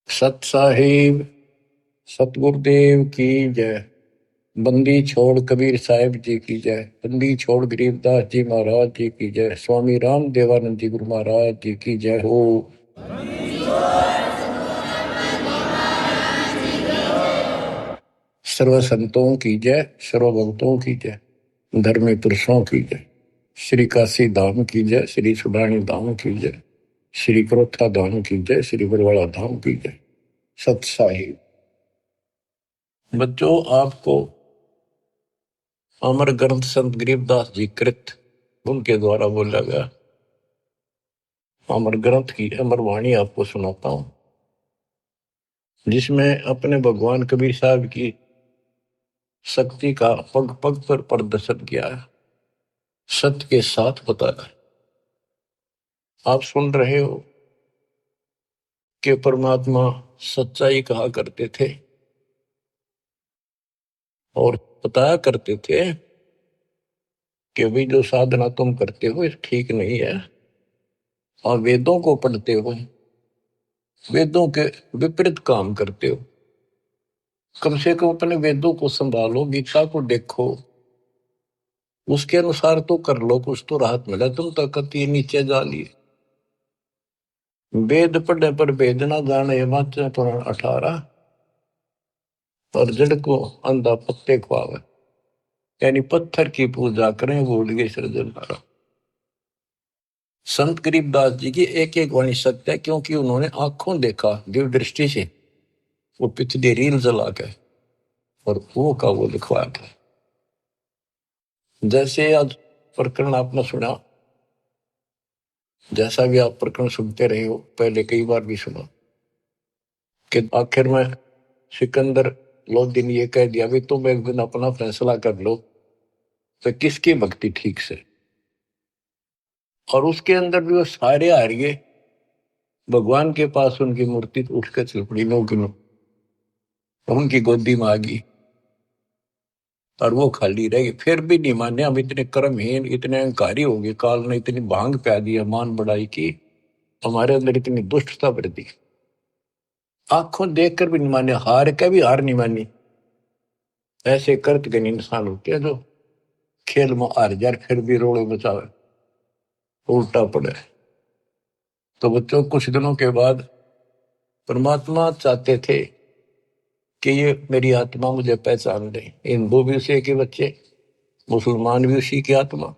सत साहिब सतगुरुदेव की जय। बंदी छोड़ कबीर साहिब जी की जय। बंदी छोड़ गरीबदास जी महाराज जी की जय। स्वामी राम देवानंद जी गुरु महाराज जी की जय हो। सर्व संतों की जय, सर्व भक्तों की जय, धर्मी पुरुषों की जय। श्री काशी धाम की जय, श्री सुडानी धाम की जय, श्री क्रोथा धाम की जय, श्री बरवाड़ा धाम की जय। सत साहिब बच्चों, आपको अमर ग्रंथ संत गरीबदास जी कृत उनके द्वारा बोला गया अमर ग्रंथ की अमर वाणी आपको सुनाता हूं, जिसमें अपने भगवान कबीर साहब की शक्ति का पग पग पर प्रदर्शन किया है, सत्य के साथ बताया। आप सुन रहे हो कि परमात्मा सच्चाई कहा करते थे और बताया करते थे कि भाई जो साधना तुम करते हो ठीक नहीं है, और वेदों को पढ़ते हो, वेदों के विपरीत काम करते हो। कम से कम अपने वेदों को संभालो, गीता को देखो, उसके अनुसार तो कर लो, कुछ तो राहत मिला। तुम तो कति नीचे जा लिए। वेद पढ़ने पर वेद ना जाने, वाचे पुराण 18, और जड़ को अंधा पत्ते खुआवे, यानी पत्थर की पूजा करें भूल गए सृजनहारा। संत गरीबदास जी की एक एक वाणी सत्य है, क्योंकि उन्होंने आंखों देखा दिव्य दृष्टि से, वो पिछली रील जला के और वो का वो लिखवाया था। जैसे आज प्रकरण आपने सुना, जैसा भी आप प्रकरण सुनते रहे हो, पहले कई बार भी सुना कि आखिर में सिकंदर लोधी ने ये कह दिया भी तुम एक दिन अपना फैसला कर लो तो किसकी भक्ति ठीक से। और उसके अंदर भी वो सारे हार गए। भगवान के पास उनकी मूर्ति उठ कर चल पड़ी, नो किनो उनकी गोदी में आ गई और वो खाली रह गई। फिर भी नहीं माने, हम इतने कर्महीन, इतने अहंकारी हो गए, काल ने इतनी भांग प्या दी, मान बढ़ाई की, हमारे अंदर इतनी दुष्टता भर दी। आंखों देखकर भी नहीं माने, हार के भी हार नहीं मानी। ऐसे कर्तज्ञ इंसान होते हैं जो खेल में हार जाए फिर भी रोड़े बचावे, उल्टा पड़े। तो बच्चों, कुछ दिनों के बाद परमात्मा चाहते थे कि ये मेरी आत्मा मुझे पहचान ले। हिंदू भी उसी के बच्चे, मुसलमान भी उसी की आत्मा,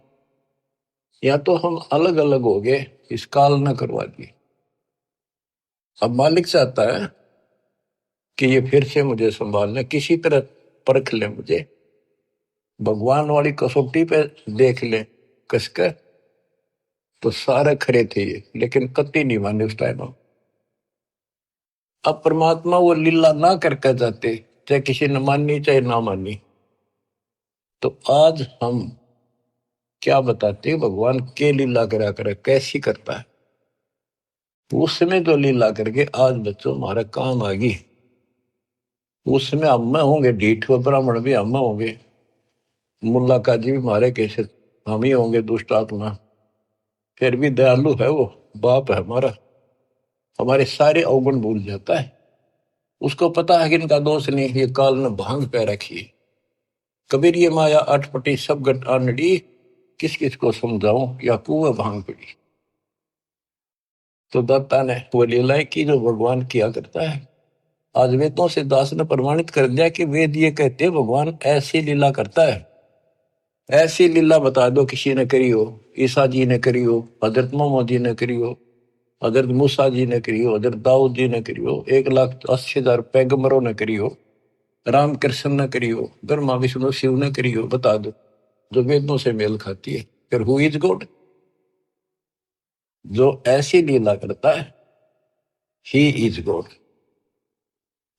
या तो हम अलग अलग हो गए, इस काल न करवा दिए। अब मालिक चाहता है कि ये फिर से मुझे संभाल ले, किसी तरह परख ले मुझे, भगवान वाली कसौटी पे देख ले कसकर। तो सारे खरे थे ये, लेकिन कति नहीं माने उस टाइम। अब परमात्मा वो लीला ना करके जाते, चाहे किसी ने मानी चाहे ना मानी। तो आज हम क्या बताते, भगवान के लीला करा करे, कैसी करता है। उसमें जो लीला करके आज बच्चों हमारा काम आ गई, उसमें हम में होंगे ढीठ, ब्राह्मण भी हम में होंगे, मुल्ला काजी भी हमारे कैसे हम ही होंगे दुष्ट आत्मा। फिर भी दयालु है वो, बाप है हमारा, हमारे सारे अवगुण भूल जाता है। उसको पता है कि इनका दोष नहीं, ये काल ने भांग पे रखी। कबीर ये माया अटपटी सब गट आनड़ी, किस किस को समझाऊं या कुआ भांग पड़ी। तो दत्ता ने वो लीलाएं की जो भगवान किया करता है। आज वेदों से दास ने प्रमाणित कर दिया कि वेद ये कहते भगवान ऐसी लीला करता है। ऐसी लीला बता दो किसी ने करी हो, ईसा जी ने करी हो, हजरत मोहम्मद जी ने करी हो, हजरत मूसा जी ने करी हो, हजरत दाऊद जी ने करी हो, 1,80,000 पैगंबरों ने करी हो, राम कृष्ण ने करी हो, ब्रह्मा विष्णु शिव ने करी हो, बता दो जो वेदों से मेल खाती है। फिर हु इज गॉड? जो ऐसी लीला करता है ही इज गॉड।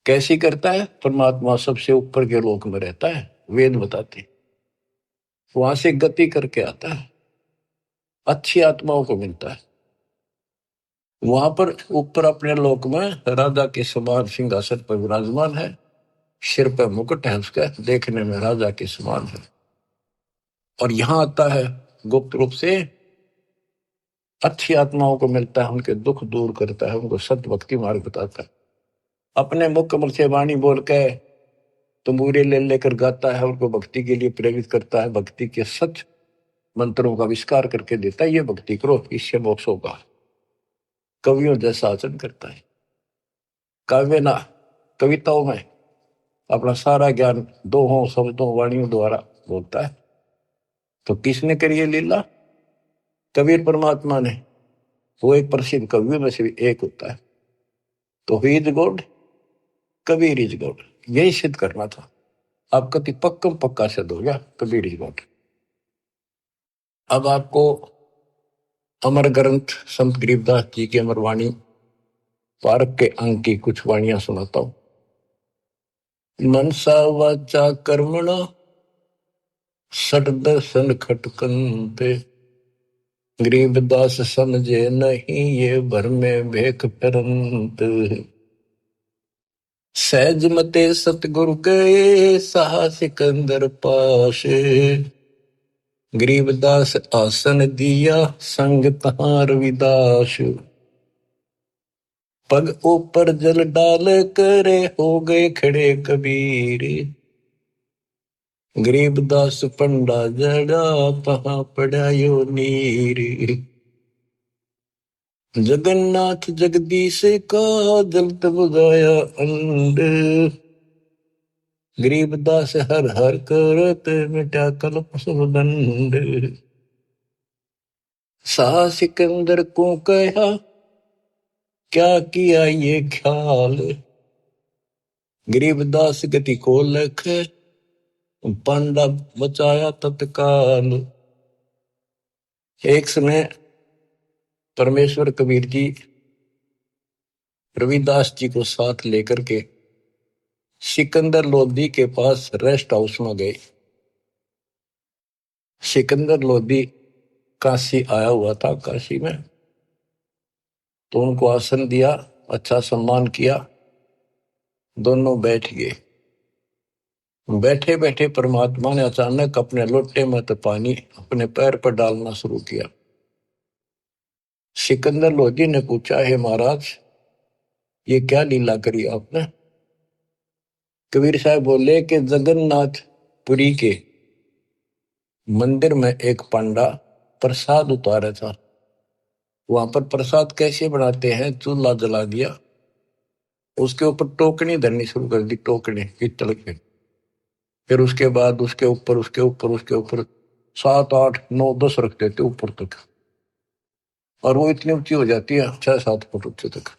कैसी करता है? परमात्मा सबसे ऊपर के लोक में रहता है, वेद बताते, वहां से गति करके आता है, अच्छी आत्माओं को मिलता है। वहां पर ऊपर अपने लोक में राजा के समान सिंहासन पर विराजमान है, सिर पर मुकुट है उसका, देखने में राजा के समान है। और यहां आता है गुप्त रूप से अच्छी आत्माओं को मिलता है, उनके दुख दूर करता है, उनको सत्य भक्ति मार्ग बताता है। अपने मुख कमल से वाणी बोल के तंबूरे ले लेकर गाता है, उनको भक्ति के लिए प्रेरित करता है, भक्ति के सच मंत्रों का आविष्कार करके देता है। ये भक्ति करो, इससे मोक्ष होगा। कवियों जैसा आचरण करता है। काव्य ना कविताओं में अपना सारा ज्ञान दोहों शब्दों वाणियों द्वारा बोलता है। तो किसने करी ये लीला? कबीर परमात्मा ने। वो एक प्रसिद्ध कवियों में से भी एक होता है। तो he is God, Kabir is God, यही सिद्ध करना था। आप कति पक्कम पक्का सिद्ध हो गया, कबीर इज गॉड। अब आपको अमर ग्रंथ संत गरीबदास जी की अमर वाणी पारक के अंक की कुछ वाणियां सुनाता हूं। मनसा वाचा कर्मणा सट दर्शन खटकंते, गरीबदास समझे नहीं ये भर में भेख फिरंत। सहज मते सतगुरु गए सहा सिकंदर पास, गरीबदास आसन दिया संग तहां रविदास। पग ऊपर जल डाल करे हो गए खड़े कबीर, गरीबदास पंडा जड़ा तहां पड़ा यो नीर। जगन्नाथ जगदीश का जलत बुझाया अंड, गरीबदास हर हर करत मिटा कल्प सब दंड। शाह सिकंदर को कहा क्या किया ये ख्याल, गरीबदास गति को लख पांडा बचाया तत्काल। एक समय परमेश्वर कबीर जी रविदास जी को साथ लेकर के सिकंदर लोधी के पास रेस्ट हाउस में गए। सिकंदर लोधी काशी आया हुआ था, काशी में। तो उनको आसन दिया, अच्छा सम्मान किया, दोनों बैठ गए। बैठे बैठे परमात्मा ने अचानक अपने लोटे में तो पानी अपने पैर पर डालना शुरू किया। सिकंदर लोधी ने पूछा, हे महाराज ये क्या लीला करी आपने? कबीर साहब बोले कि जगन्नाथपुरी के मंदिर में एक पंडा प्रसाद उतारा था। वहां पर प्रसाद कैसे बनाते हैं, चूल्हा जला दिया, उसके ऊपर टोकनी धरनी शुरू कर दी, टोकनी पित्तल के। फिर उसके बाद उसके ऊपर 7 8 9 10 रख देते ऊपर तक, और वो इतनी ऊंची हो जाती है 6 7 फुट ऊंचे तक।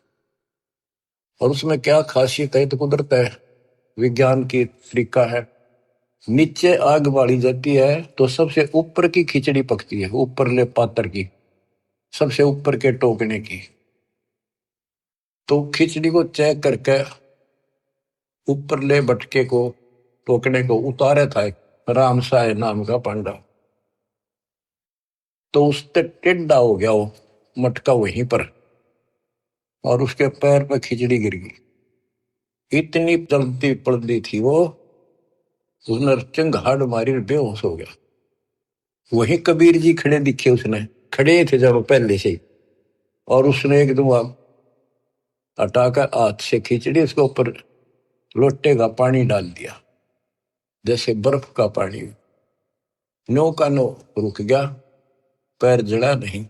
और उसमें क्या खासियत है, तो कुदरत है, विज्ञान की तरीका है। नीचे आग बाली जाती है तो सबसे ऊपर की खिचड़ी पकती है, ऊपर ले पात्र की, सबसे ऊपर के टोकने की। तो खिचड़ी को चेक करके ऊपर ले बटके को, टोकने को उतारे था एक राम साय नाम का पांडा। तो उससे टेढ़ा हो गया वो मटका वहीं पर, और उसके पैर पर खिचड़ी गिर गई। इतनी जल्दी पड़ती थी वो, उसने चिंगाड़ मारी, बेहोश हो गया। वही कबीर जी खड़े दिखे, उसने खड़े थे जब पहले से ही, और उसने एकदम हटाकर हाथ से खिचड़ी उसके ऊपर लोटे का पानी डाल दिया, जैसे बर्फ का पानी। नो का नो रुक गया, पैर जड़ा नहीं।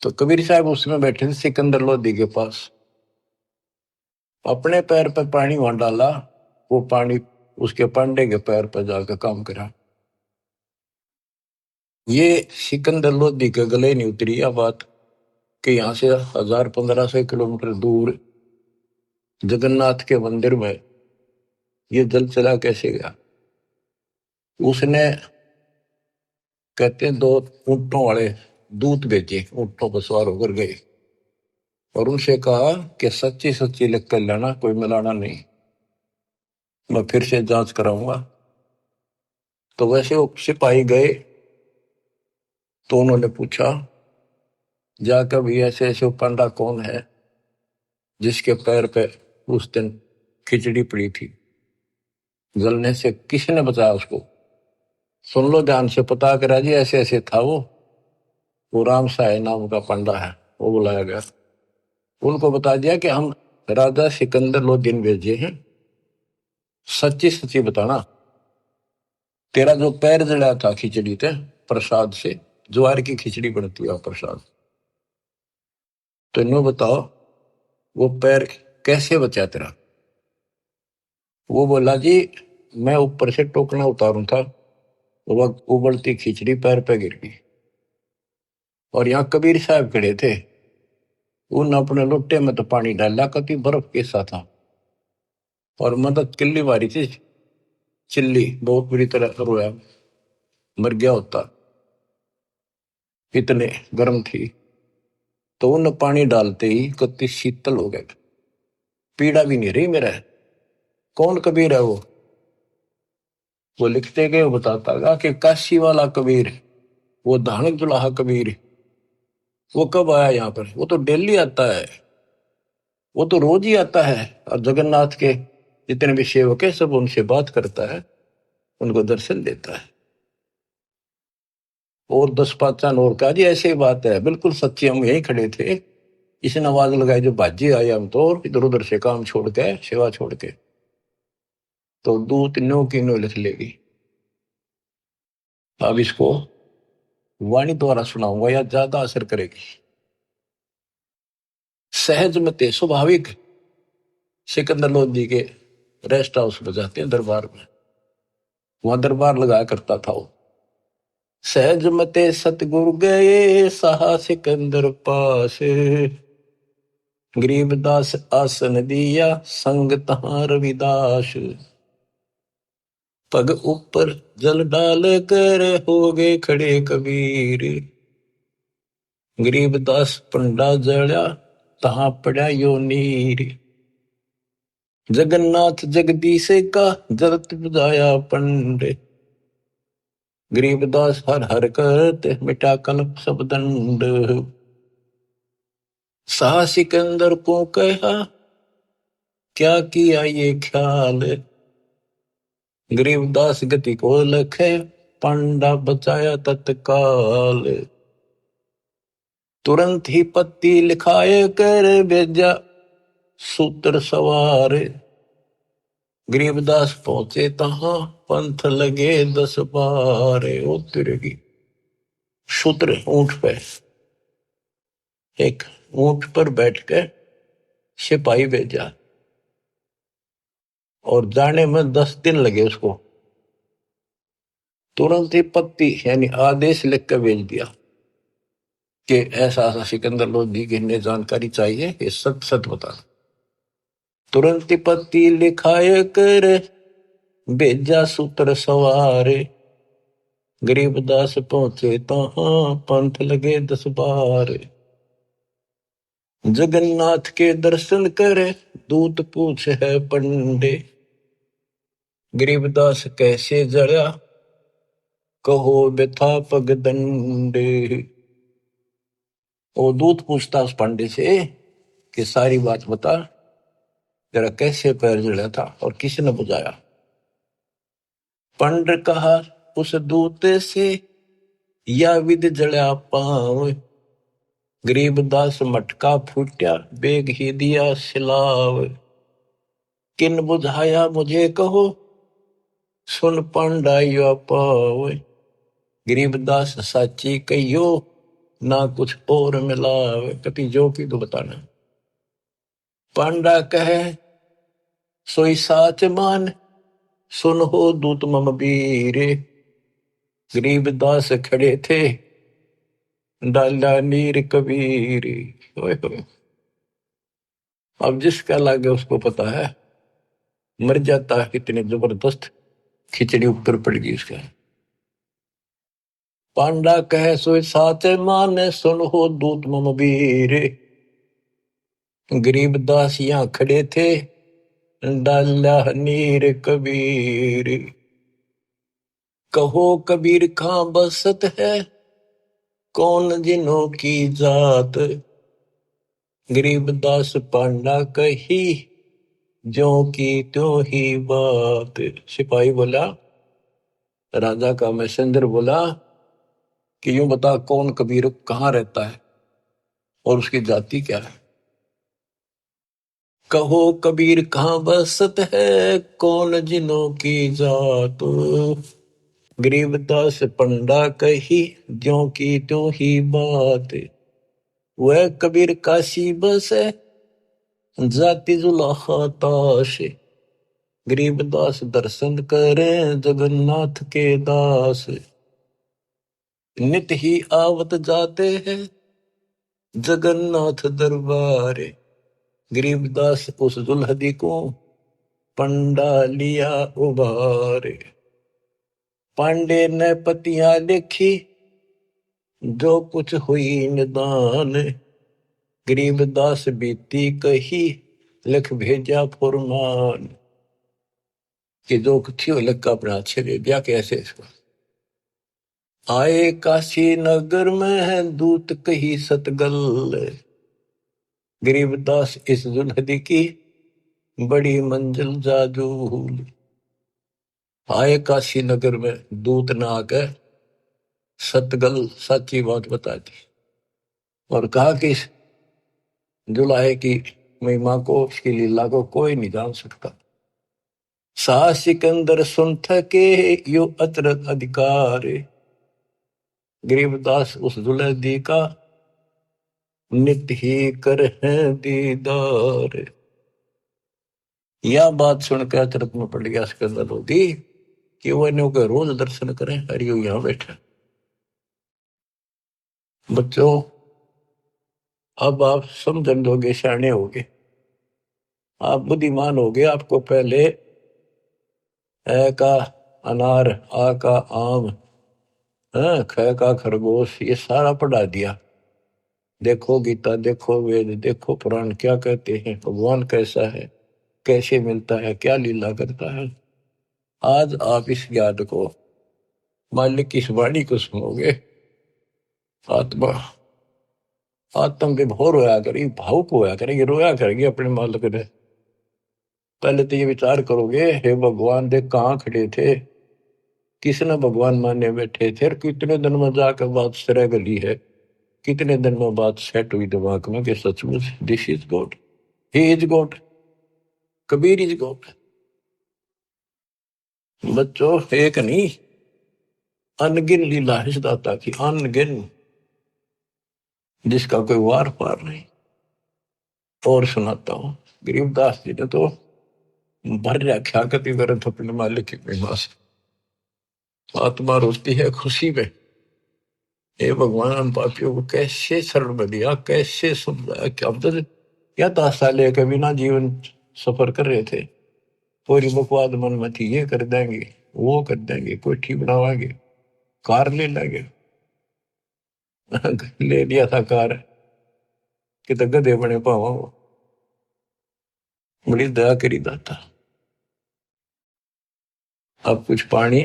तो कबीर साहब उसमें बैठे थे सिकंदर लोधी के पास, अपने पैर पर पानी वहां डाला, वो पानी उसके पांडे के पैर पर जाकर काम करा। ये सिकंदर लोधी के गले नहीं उतरी यह बात कि यहां से 1000-1500 किलोमीटर दूर जगन्नाथ के मंदिर में ये जल चला कैसे गया। उसने कहते हैं 2 ऊंटों वाले दूत भेजे, ऊंटों पर सवार होकर गए और उनसे कहा कि सच्ची सच्ची लिख कर लेना, कोई मिलाना नहीं, मैं फिर से जांच कराऊंगा। तो वैसे वो सिपाही गए, तो उन्होंने पूछा जाकर भी ऐसे ऐसे पंडा कौन है जिसके पैर पे उस दिन खिचड़ी पड़ी थी, जलने से किसने बचाया उसको? सुन लो ध्यान से, पता करा जी ऐसे ऐसे था वो राम साय नाम का पंडा है, वो बुलाया गया। उनको बता दिया कि हम राजा सिकंदर लोदीन भेजे हैं, सच्ची सच्ची बताना, तेरा जो पैर जड़ा था खिचड़ी थे प्रसाद से, ज्वार की खिचड़ी बनती है प्रसाद, तो इन्हों बताओ वो पैर कैसे बचा तेरा। वो बोला जी मैं ऊपर से टोकना उतारू था, वो उबलती खिचड़ी पैर पे गिर गई, और यहाँ कबीर साहब खड़े थे, उन अपने लोटे में तो पानी डाला, कति बर्फ के साथ था, और मदद किल्ली मारी थी, चिल्ली बहुत बुरी तरह रोया, मर गया होता, इतने गर्म थी। तो उन पानी डालते ही कति शीतल हो गए, पीड़ा भी नहीं रही मेरा। कौन कबीर है वो लिखते गए, वो बताता गा कि काशी वाला कबीर, वो धानक जुलाहा कबीर, वो कब आया यहाँ पर, वो तो डेली आता है, वो तो रोज ही आता है, और जगन्नाथ के जितने भी सेवक है सब उनसे बात करता है, उनको दर्शन देता है। और 10 पाँच और का जी ऐसे ही बात है, बिल्कुल सच्ची, हम यहीं खड़े थे, इसने आवाज लगाई जो बाजी आए, हम तो इधर उधर से काम छोड़ के सेवा छोड़ के, तो दूत नो की नो लिख लेगी। अब इसको वाणी द्वारा सुनाऊंगा या ज्यादा असर करेगी। सहज मते स्वाभाविक सिकंदर लोधी के रेस्ट हाउस में जाते हैं, दरबार में, वहां दरबार लगाया करता था वो। सहज मते सतगुरु गए सहा सिकंदर पास, गरीबदास आसन दिया संग तहां रविदास, पग ऊपर जल डाल कर हो गए खड़े कबीर, गरीबदास पंडा जड़ा तहां पड़ा यो नीर, जगन्नाथ जगदीश का जरत बुझाया पंडे, गरीबदास हर हर करते मिटा कल्प सब दंड, सा सिकंदर को कहा क्या किया ये ख्याल, गरीबदास गति को लखे पंडा बचाया तत्काल, तुरंत ही पत्ती लिखाए कर भेजा सूत्र सवार, गरीबदास पहुंचे तहां पंथ लगे 10 12, उतरेगी सूत्र ऊंट पे, एक ऊंट पर बैठ कर सिपाही भेजा, और जाने में 10 दिन लगे उसको, तुरंत ही पत्ती यानी आदेश लिख कर भेज दिया कि ऐसा ऐसा सिकंदर लोधी की इन्हें जानकारी चाहिए, ये सत सत बता। तुरंत ही पत्ती लिखाए कर भेजा सूत्र सवारे, गरीबदास पहुंचे तहां पंथ लगे 10 12, जगन्नाथ के दर्शन करे दूत पूछ है पंडे, गरीबदास कैसे जड़ा कहो व्यथा पग दंडे। वो दूत पूछता उस पंडे से कि सारी बात बता, तेरा कैसे पैर जड़ा था और किसने बुझाया। पंड कहा उस दूत से या विध जड़ा पांव, गरीबदास मटका फूट्या बेग ही दिया सिलाव, किन बुझाया मुझे कहो सुन पंडा यो पाव, गरीबदास साची कहियो ना कुछ और मिलावे, कति जो की तो बताना। पांडा कहे सोई साच मान सुन हो दूत मम वीरे, गरीबदास खड़े थे डाला नीर कबीर। अब जिसका लागे उसको पता है, मर जाता है कितने जबरदस्त खिचड़ी ऊपर पड़ गई उसका। पांडा कहे सोई साच मान सुन हो दूत मम वीरे, गरीबदास यहाँ खड़े थे डाला नीर कबीर, कहो कबीर खां बसत है कौन जिनों की जात, गरीबदास पांडा कही ज्यों की त्यों ही बात। सिपाही बोला राजा का मैसेंजर बोला कि यूं बता कौन कबीर कहाँ रहता है और उसकी जाति क्या है। कहो कबीर कहाँ बसत है, कौन जिनों की जात। गरीबदास पंडा कही, ज्यों की त्यों ही बात। वह कबीर काशी बसे, जाति जुलाहा ताश। गरीबदास दर्शन करें जगन्नाथ के दास। नित ही आवत जाते हैं जगन्नाथ दरबारे। गरीबदास उस दुल्हदी को पंडा लिया उबारे। पांडे ने पतियां लिखी, जो कुछ हुई निदान। गरीबदास बीती कही, लिख भेजा फुरमान। कि जो कुछ हो लिख अपने अच्छे दे दिया। कैसे आए काशी नगर में है दूत कही सतगल। गरीबदास इस दुल्हदी की बड़ी मंजिल जाजूल। आए काशी नगर में दूत न आकर सतगल सच्ची बात बता दी और कहा कि जुलाहे की महिमा को, उसकी लीला को कोई नहीं जान सकता। शाह सिकंदर सुन थके यो अचरज अधिकार। गरीबदास उस दुल्हदी का नित ही कर है दीदार। यह बात सुनकर अचरज में पड़ गया सिकंदर लोधी कि वो इन्हों के रोज दर्शन करें। हरियो यहां बैठा। बच्चों अब आप समझन दोगे, सियाने होगे, आप बुद्धिमान होगे। आपको पहले ए का अनार, आ का आम, ख का खरगोश, ये सारा पढ़ा दिया। देखो गीता, देखो वेद, देखो पुराण क्या कहते हैं, भगवान कैसा है, कैसे मिलता है, क्या लीला करता है। आज आप इस ज्ञान को, मालिक की इस वाणी को सुनोगे, आत्मा आत्म विभोर होया करेगी, भावुक होया करेगी, रोया करेगी अपने मालिक ने। पहले तो ये विचार करोगे, हे भगवान देख कहाँ खड़े थे, किसने भगवान माने बैठे थे, और कितने दिन में जाकर बात सिरे गली है, कितने दिन में बात सेट हुई दिमाग में कि सचमुच this is God, he is God, Kabir is God. बच्चों एक नहीं, अनगिन लीला है दाता की, अनगिन, जिसका कोई वार पार नहीं। और सुनाता हूं, गरीबदास जी ने तो भर रखा कति वरत अपने मालिक की महिमा से। आत्मा रोती है खुशी में, हे भगवान हम पापियों को कैसे शरण में दिया, कैसे समझाया कि हम तो क्या 10 साल एक बिना जीवन सफर कर रहे थे। पूरी बकवाद मन में थी, ये कर देंगे, वो कर देंगे, कोठी बनावाएंगे, कार ले लेंगे। ले लिया था कार कि तो गधे बने पावा। बड़ी दया करी दाता। अब कुछ पानी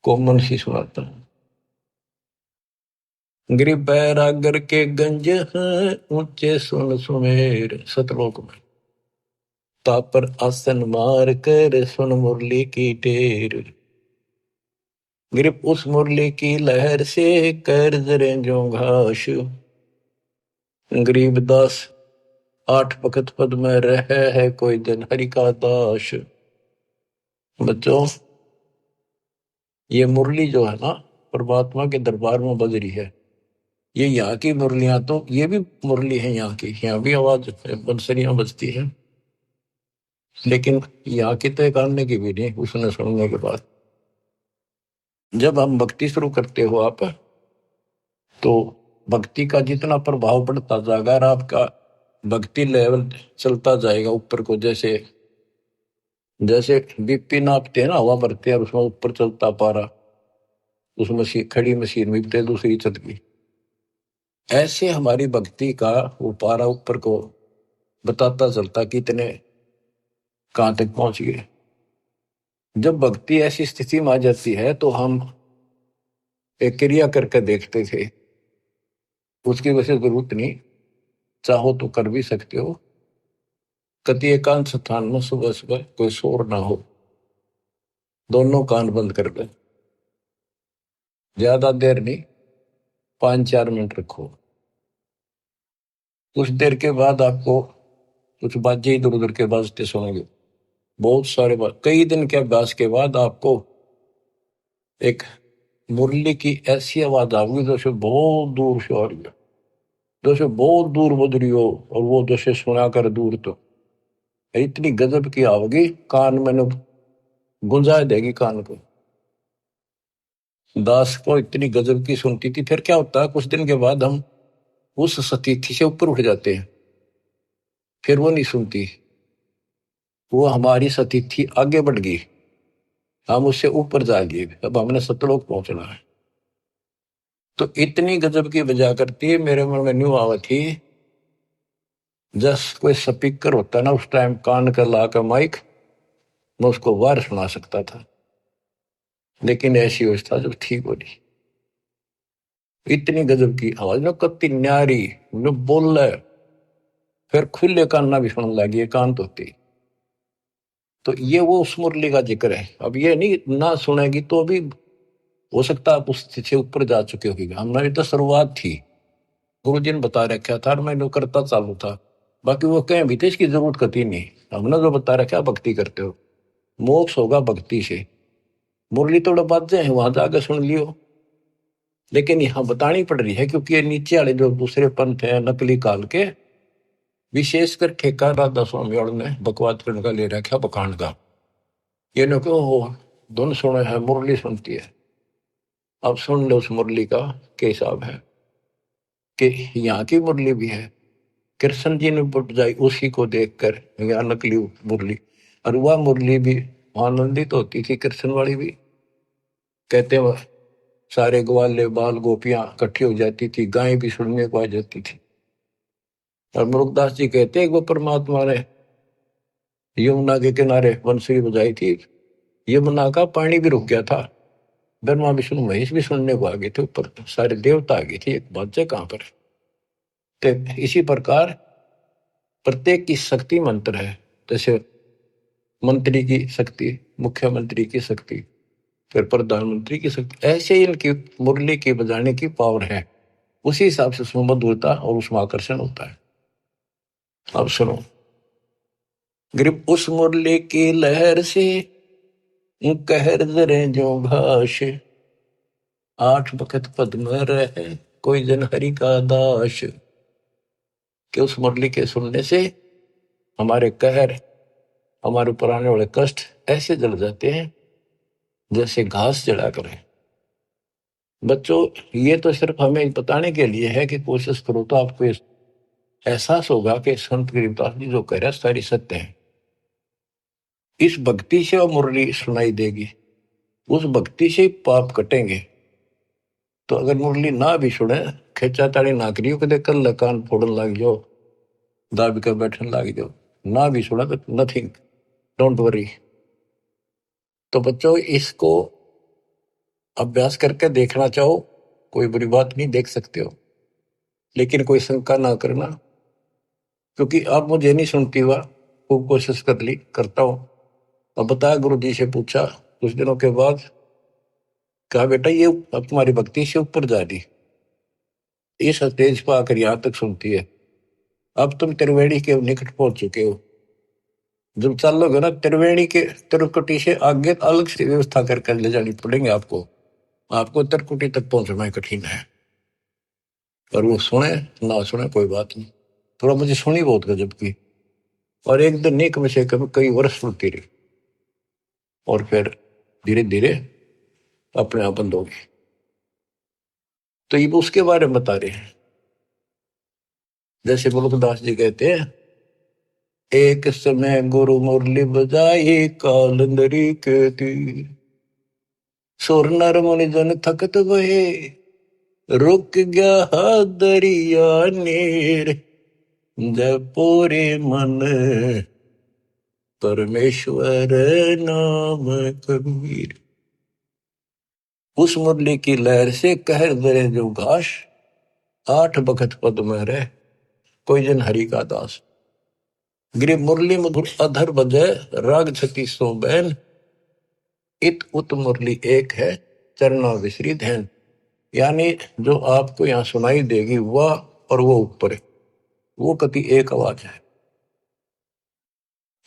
कोमल सी सुनाता हूं। गरीब बैरागर के गंज हैं ऊंचे सुन सुमेर, सतलोक में तापर आसन मार कर सुन मुरली की टेर। गिरप उस मुरली की लहर से कर जरे जो घास। गरीबदास 8 भगत पद में रह है कोई जन हरि का दास। बच्चों ये मुरली जो है ना, परमात्मा के दरबार में बज रही है। ये यहाँ की मुरलियां तो, ये भी मुरली है यहाँ की, यहाँ भी आवाज बंसरियां बजती है, लेकिन यहाँ की तो एक आने की भी नहीं उसने सुनने के बाद। जब हम भक्ति शुरू करते हो आप, तो भक्ति का जितना प्रभाव पड़ता जाएगा और आपका भक्ति लेवल चलता जाएगा ऊपर को। जैसे जैसे बीपी नापते हैं ना, हवा भरते हैं और उसमें ऊपर चलता पारा, उस मशीन, खड़ी मशीन में दूसरी छत की, ऐसे हमारी भक्ति का वो पारा ऊपर को बताता चलता कितने कहां तक पहुंच गए। जब भक्ति ऐसी स्थिति में आ जाती है तो हम एक क्रिया करके देखते थे, उसकी वजह जरूरत नहीं, चाहो तो कर भी सकते हो। कति एकांत स्थान में सुबह सुबह कोई शोर ना हो, दोनों कान बंद कर दे, ज्यादा देर नहीं, 5-4 मिनट रखो। कुछ देर के बाद आपको कुछ बाजे इधर उधर के बाजते सुनेंगे, बहुत सारे बात। कई दिन के अभ्यास के बाद आपको एक मुरली की ऐसी आवाज आएगी जैसे बहुत दूर से आ रही है, जैसे बहुत दूर बज रही हो, और वो जैसे सुना कर दूर, तो इतनी गजब की आवेगी, कान में न गुंजा देगी कान को। दास को इतनी गजब की सुनती थी। फिर क्या होता है, कुछ दिन के बाद हम उस सतीथि से ऊपर उठ जाते हैं, फिर वो नहीं सुनती, वो हमारी सतीथि आगे बढ़ गई, हम उससे ऊपर जा गए, अब हमने सतलोक पहुंचना है। तो इतनी गजब की बजा करती है, मेरे मन में न्यू आवा थी, जस कोई स्पीकर होता ना उस टाइम कान कर ला कर माइक, मैं उसको बाहर सुना सकता था, लेकिन ऐसी व्यवस्था जब ठीक हो रही, इतनी गजब की आवाज न, कत्ती न्यारी न बोल रहा है, फिर खुले कान ना भी सुनने लगी, कान तो होती। तो ये वो उस मुरली का जिक्र है। अब ये नहीं ना सुनेगी तो भी हो सकता आप उससे ऊपर जा चुके होगी, हमारी तो शुरुआत थी, गुरु जी ने बता रखा था और मैंने करता चालू था। बाकी वो कहें भी थे इसकी जरूरत कती नहीं, हमने जो बता रखा भक्ति करते हो, मोक्ष होगा भक्ति से। मुरली थोड़ा बातें हैं वहां जाकर सुन लियो, लेकिन यहाँ बतानी पड़ रही है क्योंकि ये नीचे वाले जो दूसरे पंथ है नकली काल के, विशेषकर ठेका राधा स्वामी और ने बकवाद करने का ले रखा बखान का, ये नो क्यों हो धुन सुने है मुरली सुनती है। अब सुन लो उस मुरली का क्या हिसाब है, कि यहाँ की मुरली भी है, कृष्ण जी ने बजाई उसी को देखकर, यहाँ नकली मुरली, और वह मुरली भी आनंदित होती थी, कृष्ण वाली भी। कहते वह सारे ग्वाले बाल गोपियां इकट्ठी हो जाती थी, गायें भी सुनने को आ जाती थी। और मुरुगदास जी कहते हैं वो परमात्मा ने यमुना के किनारे बंसुरी बजाई थी, यमुना का पानी भी रुक गया था, ब्रह्मा विष्णु महेश भी सुनने को आ गए थे, ऊपर सारे देवता आ गए थे, एक बात कहां पर। तो इसी प्रकार प्रत्येक की शक्ति मंत्र है, जैसे मंत्री की शक्ति, मुख्यमंत्री की शक्ति, फिर प्रधानमंत्री की शक्ति, ऐसे ही इनकी मुरली की बजाने की पावर है, उसी हिसाब से उसमें मधुरता और उसमें आकर्षण होता है। अब सुनो, ग्रिप उस मुरली की लहर से कहर जरे जो घास, 8 बखत पद में रहे कोई जन हरि का दास। कि उस मुरली के सुनने से हमारे कहर, हमारे ऊपर आने वाले कष्ट ऐसे जल जाते हैं जैसे घास जला करें। बच्चों, ये तो सिर्फ हमें बताने के लिए है कि कोशिश करो तो आपको एहसास होगा कि संत गरीबदास जी जो कह रहे हैं सारी सत्य है। इस भक्ति से वो मुरली सुनाई देगी, उस भक्ति से पाप कटेंगे। तो अगर मुरली ना भी सुने, खेचा ताड़ी ना करियो कदे कल कान फोड़न लग जाओ, दाबी कर बैठन लग जाओ, ना भी सुना तो नथिंग, डोंट वरी। तो बच्चों, इसको अभ्यास करके देखना चाहो, कोई बुरी बात नहीं, देख सकते हो, लेकिन कोई शंका ना करना, क्योंकि अब मुझे नहीं सुनती हुआ, खूब कोशिश कर ली, करता हूं। अब बताया, गुरु जी से पूछा कुछ दिनों के बाद, कहा बेटा ये अब तुम्हारी भक्ति से ऊपर जा रही, इस स्टेज पर आकर यहां तक सुनती है, अब तुम त्रिवेणी के निकट पहुंच चुके हो, जब चलोगे ना त्रिवेणी के त्रिकुटी से आगे अलग से व्यवस्था करके ले जानी पड़ेंगे आपको, आपको त्रिकुटी तक पहुंचना कठिन है। और वो सुने ना सुने कोई बात नहीं, थोड़ा मुझे सुनी बहुत गजब की, और एक दिन नहीं कम से कम कई वर्ष सुनती रही, और फिर धीरे धीरे अपने आप बंद हो गई। तो ये उसके बारे में बता रहे हैं, जैसे मुल्कदास जी कहते हैं, एक समय गुरु मुरली बजाई कालंदरी के तीर, सुर नर मुनि जन थकत वहे, रुक गया दरिया नीर, जपोरे मन परमेश्वर नाम कबीर। उस मुरली की लहर से कहर दरे जो घास, 8 बखत पद में रहे कोई जन हरि का दास। गिरि मुरली मधुर अधर बजे राग छती सो बैन, इत उत मुरली एक है, चरणों विसरी ध्यान। यानी जो आपको यहाँ सुनाई देगी वह और वो ऊपर है, वो कति एक आवाज है।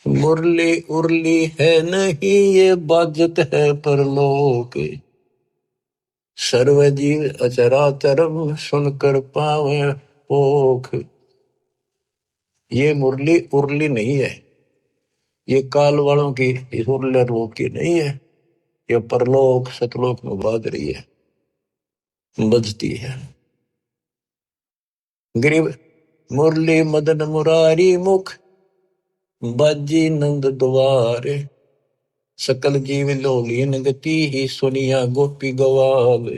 मुरली उरली है नहीं ये बाजत है परलोक, सर्वजीव अचराचरम सुनकर पावे पोख। ये मुरली उरली नहीं है, ये काल वालों की इस उरले रोग की नहीं है, ये परलोक सतलोक में बाज रही है, बजती है। ग्रीव मुरली मदन मुरारी मुख, बाजी नंद द्वारे, सकल जीव लोलीन गति ही सुनिया गोपी गवावे।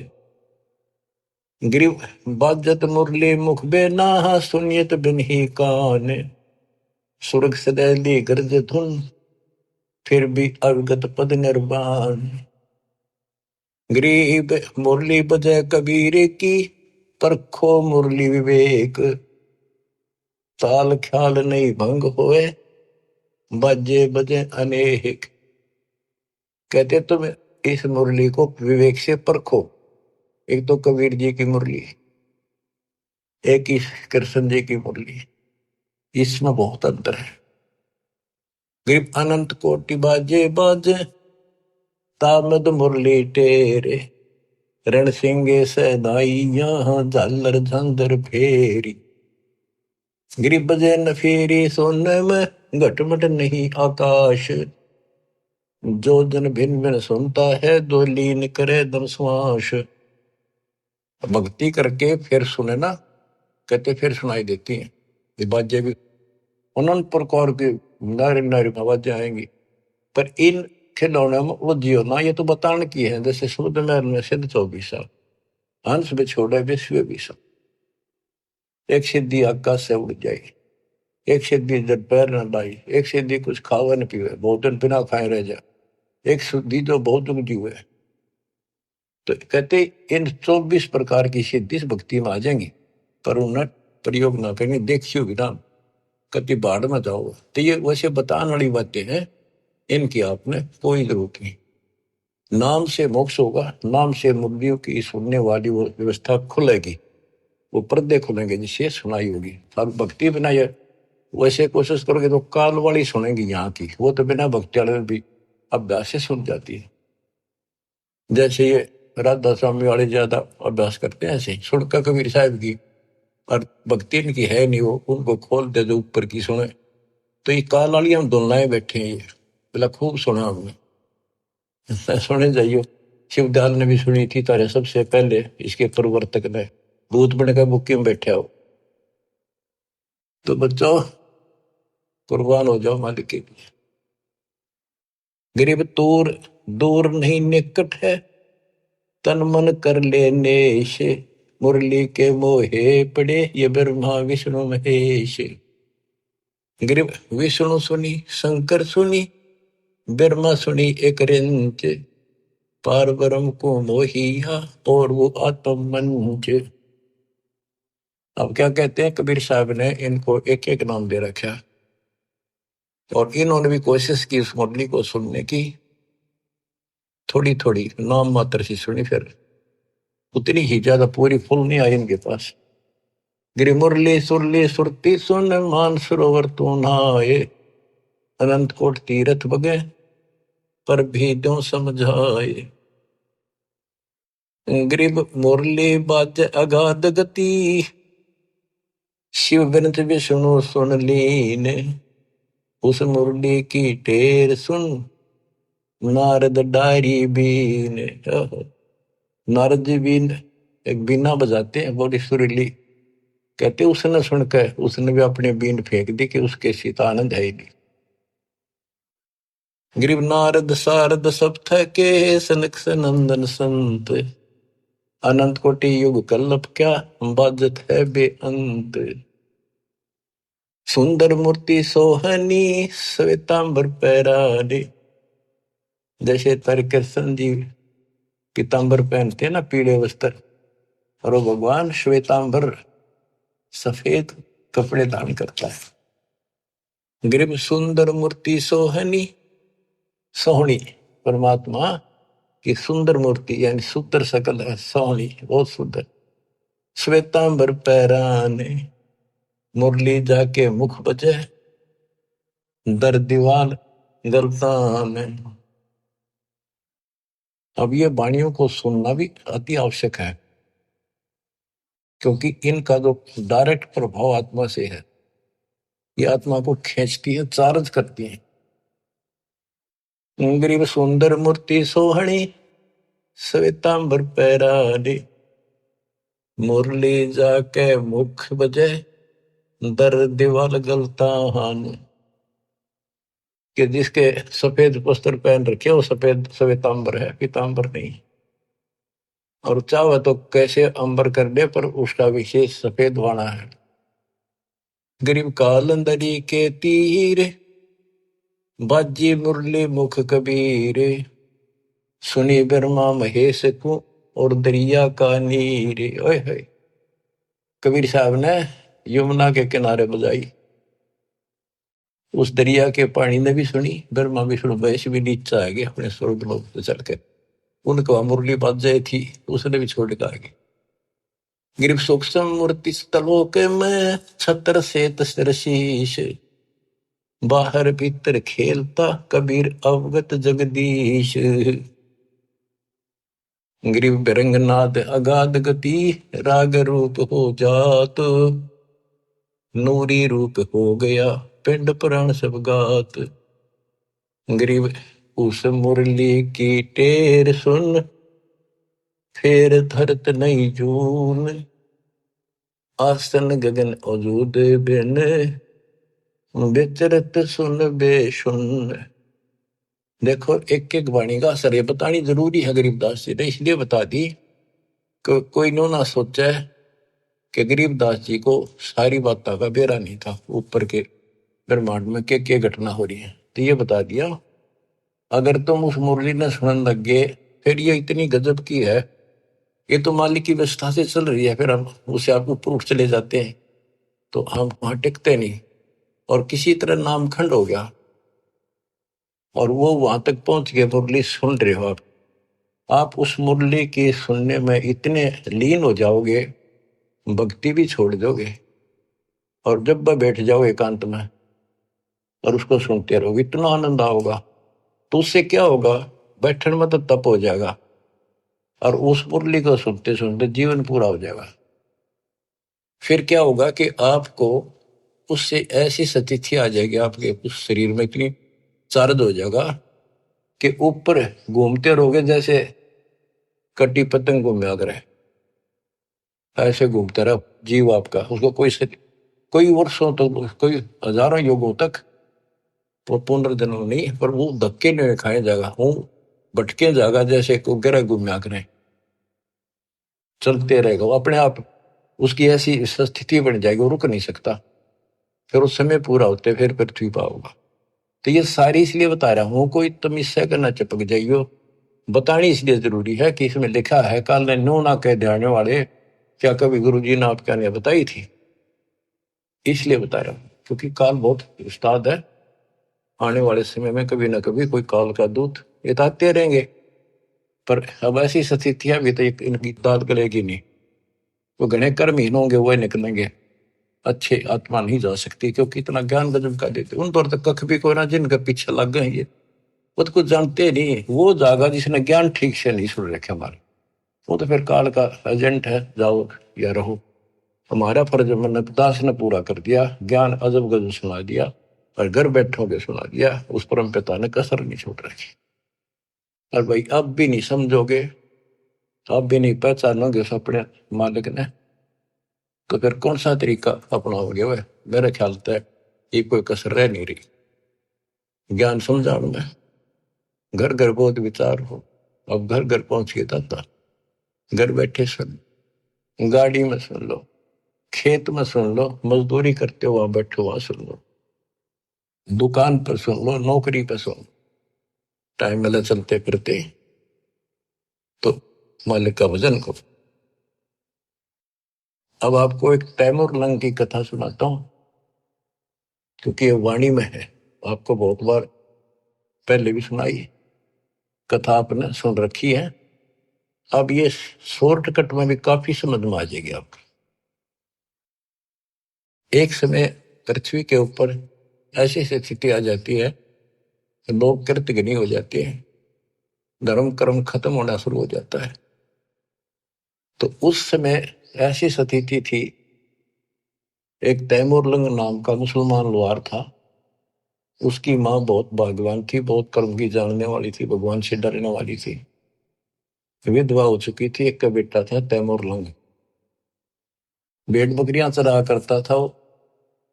ग्रीव बाजत मुरली मुख बेना सुनियत बिन ही कान, सुरग सदैली गर्ज धुन फिर भी अवगत पद निर्वाण। ग्रीब मुरली बजय कबीर की, परखो मुरली विवेक, ताल ख्याल नहीं भंग होए, बाजे बजे अनेक। कहते तुम इस मुरली को विवेक से परखो। एक तो कबीर जी की मुरली, एक ही कृष्ण जी की मुरली, इसमें बहुत अंतर है। ग्रीब अनंत कोटि बाजे बाजे, तामद मुरली टेरे, रण सिंगे सदाइया झालर झंझर फेरी। गिरी बजे न फेरी सोने में घटमट नहीं आकाश, जो जन भिन्न भिन्न सुनता है दो लीन करे दम श्वास। भक्ति करके फिर सुने ना, कहते फिर सुनाई देती हैं ये बाजें भी, अनंत प्रकार की नारी नारी आवाजें आएंगी। पर इन खिलौने में वो जियो ना, ये तो बताने की है। जैसे शुद्ध में सिद्ध 24 साल, हंस में छोड़े विश्व 20 साल, एक सिद्धि आकाश से उड़ जाए, एक सिद्धि जब पैर न लाई, एक सिद्धि कुछ खावे न पीवे, बहुत दिन बिना खाए रह जा, एक सिद्धि जो बहुत उगती हुए। तो कहते इन 24 प्रकार की सिद्धि इस भक्ति में आ जाएंगी, पर उन्हें प्रयोग ना करेंगे, देखियो विराम कति बाढ़ में जाओ। तो ये वैसे बताने वाली बातें हैं, इनकी आपने कोई जरूरत नहीं। नाम से मोक्ष होगा, नाम से मुक्तियों की सुनने वाली वो व्यवस्था खुलेगी, वो पर्दे खुलेंगे जिससे सुनाई होगी। अब भक्ति बिना ये वैसे कोशिश करोगे तो काल वाली सुनेंगी यहाँ की, वो तो बिना भक्ति वाले भी अभ्यास से सुन जाती है। जैसे ये राधा स्वामी वाले ज्यादा अभ्यास करते हैं, ऐसे ही सुनकर कबीर साहब की, और भक्ति इनकी है नहीं, वो उनको खोल दे जो ऊपर की सुने। तो ये काल वाली हम दोनों बैठे हैं, ये बोला खूब सुना हमने। सुने जाइयो, शिवदयाल ने भी सुनी थी तारे सबसे पहले, इसके प्रवर्तक ने भूत बन कर बुक्की में बैठा हो। तो बच्चों कुर्बान हो जाओ मालिक के लिए। गरीब दूर दूर नहीं निकट है, तन मन कर लेने से, मुरली के मोहे पड़े ये ब्रह्मा विष्णु महेश। गरीब विष्णु सुनी शंकर सुनी, ब्रह्मा सुनी एक रिंच, पार ब्रह्म को मोहिया और वो आत्म मंच। अब क्या कहते हैं कबीर साहब ने इनको एक एक नाम दे रखा, और इन्होंने भी कोशिश की उस मुरली को सुनने की, थोड़ी थोड़ी नाम मात्र से सुनी, फिर उतनी ही ज्यादा पूरी फुल नहीं आई इनके पास। गिरि मुरली सुरली सुरती सुन, मान सरोवर तू नहाए, अनंत कोट तीरथ बगे पर भी दो समझाए। गरीब मुरली बाज अगाध गति, शिव बिनत विष्णु सुन लीन, उस मुरली की टेर सुन, नारद डारी बीन। नारद जी बीन एक बीना बजाते हैं बड़ी सुरीली, कहते उसने सुनकर उसने भी अपनी बीन फेंक दी कि उसके सीता आनंद है ही नहीं। गिरिव नारद सारद सब थके, सनक सनंदन संत, अनंत कोटि युग कल्लप क्या बाजत है बेअंत। सुंदर मूर्ति सोहनी श्वेतांबर पैरारे, जैसे तारे कृष्ण जी पीतांबर पहनते हैं ना, पीले वस्त्र, और वो भगवान श्वेतांबर सफेद कपड़े धारण करता है। गरीब सुंदर मूर्ति सोहनी, सोहनी परमात्मा कि सुंदर मूर्ति यानी सुंदर सकल है, सोहनी बहुत सुंदर। श्वेतांबर पैराने मुरली जाके मुख बजे, दर दीवाल गलतान। अब ये वाणियों को सुनना भी अति आवश्यक है, क्योंकि इनका जो डायरेक्ट प्रभाव आत्मा से है, ये आत्मा को खींचती है, चार्ज करती है। गरीब सुंदर मूर्ति सोहणी, श्वेतांबर पैराने मुरली जाके मुख बजे, दर दीवाल गलतान। कि जिसके सफेद वस्त्र पहन रखे वो सफेद श्वेतांबर है, पीतांबर नहीं। और चाहे तो कैसे अंबर कर दे, पर उसका विशेष सफेद वाणा है। गरीब कालंदरी के तीर, बाजी मुरली मुख कबीर, सुनी ब्रह्मा महेश को और दरिया का नीर। ओए होए, कबीर साहब ने यमुना के किनारे बजाई, उस दरिया के पानी ने भी सुनी, ब्रह्मा विष्णु महेश भी नीचे आ गए अपने स्वर्ग लोक से चल के। उनको मुरली बाज जाए थी, उसने भी छोड़ कर आगे। गिरिव सूक्ष्म मूर्ति तलोक में, छत्र से तस्र शीश, बाहर भीतर खेलता कबीर अवगत जगदीश। गिरिव बिरंगनाद अगाध गति, राग रूप हो जात, नूरी रूप हो गया पिंड पुराण सब गात। गिरिव उस मुरली की टेर सुन, फेर धरत नहीं जून, आसन गगन अजूद बिन, विचरत सुन बेसुन। देखो एक एक वाणी का असर ये बतानी जरूरी है गरीबदास जी ने, इसलिए बता दी कि कोई नो ना सोचा कि गरीबदास जी को सारी बातों का बेरा नहीं था, ऊपर के ब्रह्मांड में क्या घटना हो रही है। तो ये बता दिया, अगर तुम उस मुरली ने सुनने लग गए, फिर ये इतनी गजब की है, ये तो मालिक की व्यवस्था से चल रही है, फिर हम उसे आप ऊपर उठ चले जाते हैं तो हम वहां टिकते नहीं, और किसी तरह नामखंड हो गया और वो वहां तक पहुंच गए। मुरली सुन रहे हो आप उस मुरली की सुनने में इतने लीन हो जाओगे, भक्ति भी छोड़ दोगे, और जब वह बैठ जाओ एकांत में और उसको सुनते रहोगे, इतना आनंद आओगा। तो उससे क्या होगा, बैठने में तो तप हो जाएगा, और उस मुरली को सुनते सुनते जीवन पूरा हो जाएगा। फिर क्या होगा कि आपको उससे ऐसी स्थिति आ जाएगी, आपके उस शरीर में इतनी चार्ज हो जाएगा कि ऊपर घूमते रहोगे जैसे कटी पतंग घूमे अगर है, ऐसे घूमते रहो जीव आपका। उसको कोई वर्षों तक तो, कोई हजारों युगों तक वो पुनर्जन्म नहीं, पर वो धक्के नहीं खाए जाएगा, वो भटके जाएगा जैसे को गिरा घूमया करें, चलते रहेगा वो अपने आप। उसकी ऐसी स्थिति बन जाएगी, वो रुक नहीं सकता। फिर उस समय पूरा होते फिर पृथ्वी पर होगा। तो ये सारी इसलिए बता रहा हूं, कोई तुम इससे करना चिपक जाइयो, बतानी इसलिए जरूरी है कि इसमें लिखा है, काल ने नो ना कह जाने वाले, क्या कभी गुरु जी ने आपके ने बताई थी, इसलिए बता रहा हूं। क्योंकि काल बहुत उस्ताद है, आने वाले समय में कभी ना कभी कोई काल का दूत बताते रहेंगे, पर अब ऐसी स्थितियां भी तो इनकी दाद गलेगी नहीं। वो घने कर्म हीन होंगे, वो निकलेंगे, अच्छे आत्मा नहीं जा सकती, क्योंकि इतना ज्ञान गजब का देते उन पर तो कख भी कोई ना, जिनके पीछे लग गए ये वो तो कुछ जानते नहीं। वो जागा जिसने ज्ञान ठीक से नहीं सुन रखे हमारे, वो तो फिर काल का एजेंट है, जाओ या रहो। हमारा फर्ज मैंने दास ने पूरा कर दिया, ज्ञान अजब गजब सुना दिया, और घर बैठोगे सुना दिया, उस परम पिता ने कसर नहीं छोड़ रखी। और भाई अब भी नहीं समझोगे, अब भी नहीं पहचानोगे उस अपने मालिक ने, तो फिर कौन सा तरीका अपनाओगे? वह मेरे ख्याल से ये कोई कसर रह नहीं रही। ज्ञान समझाओ में घर घर बहुत विचार हो, अब घर घर पहुंच के दाता, घर बैठे सुन, गाड़ी में सुन लो, खेत में सुन लो, मजदूरी करते हो वहां बैठो वहां सुन लो, दुकान पर सुन लो, नौकरी पर सुन, टाइम मिला चलते फिरते तो मालिक का भजन करो। अब आपको एक तैमूर लंग की कथा सुनाता हूं, क्योंकि ये वाणी में है, आपको बहुत बार पहले भी सुनाई। कथा आपने सुन रखी है। अब ये शॉर्टकट में भी काफी समझ में आ जाएगी आपको। एक समय पृथ्वी के ऊपर ऐसी स्थिति आ जाती है, लोग कृतघ्नी हो जाते हैं, धर्म कर्म खत्म होना शुरू हो जाता है। तो उस समय ऐसी स्थिति थी, एक तैमूरलंग नाम का मुसलमान लोहार था। उसकी माँ बहुत भाग्यवान थी, बहुत कर्म की जानने वाली थी, भगवान से डरने वाली थी। विधवा हो चुकी थी, एक का बेटा था तैमूरलंग। भेड़ बकरियां चरा करता था वो,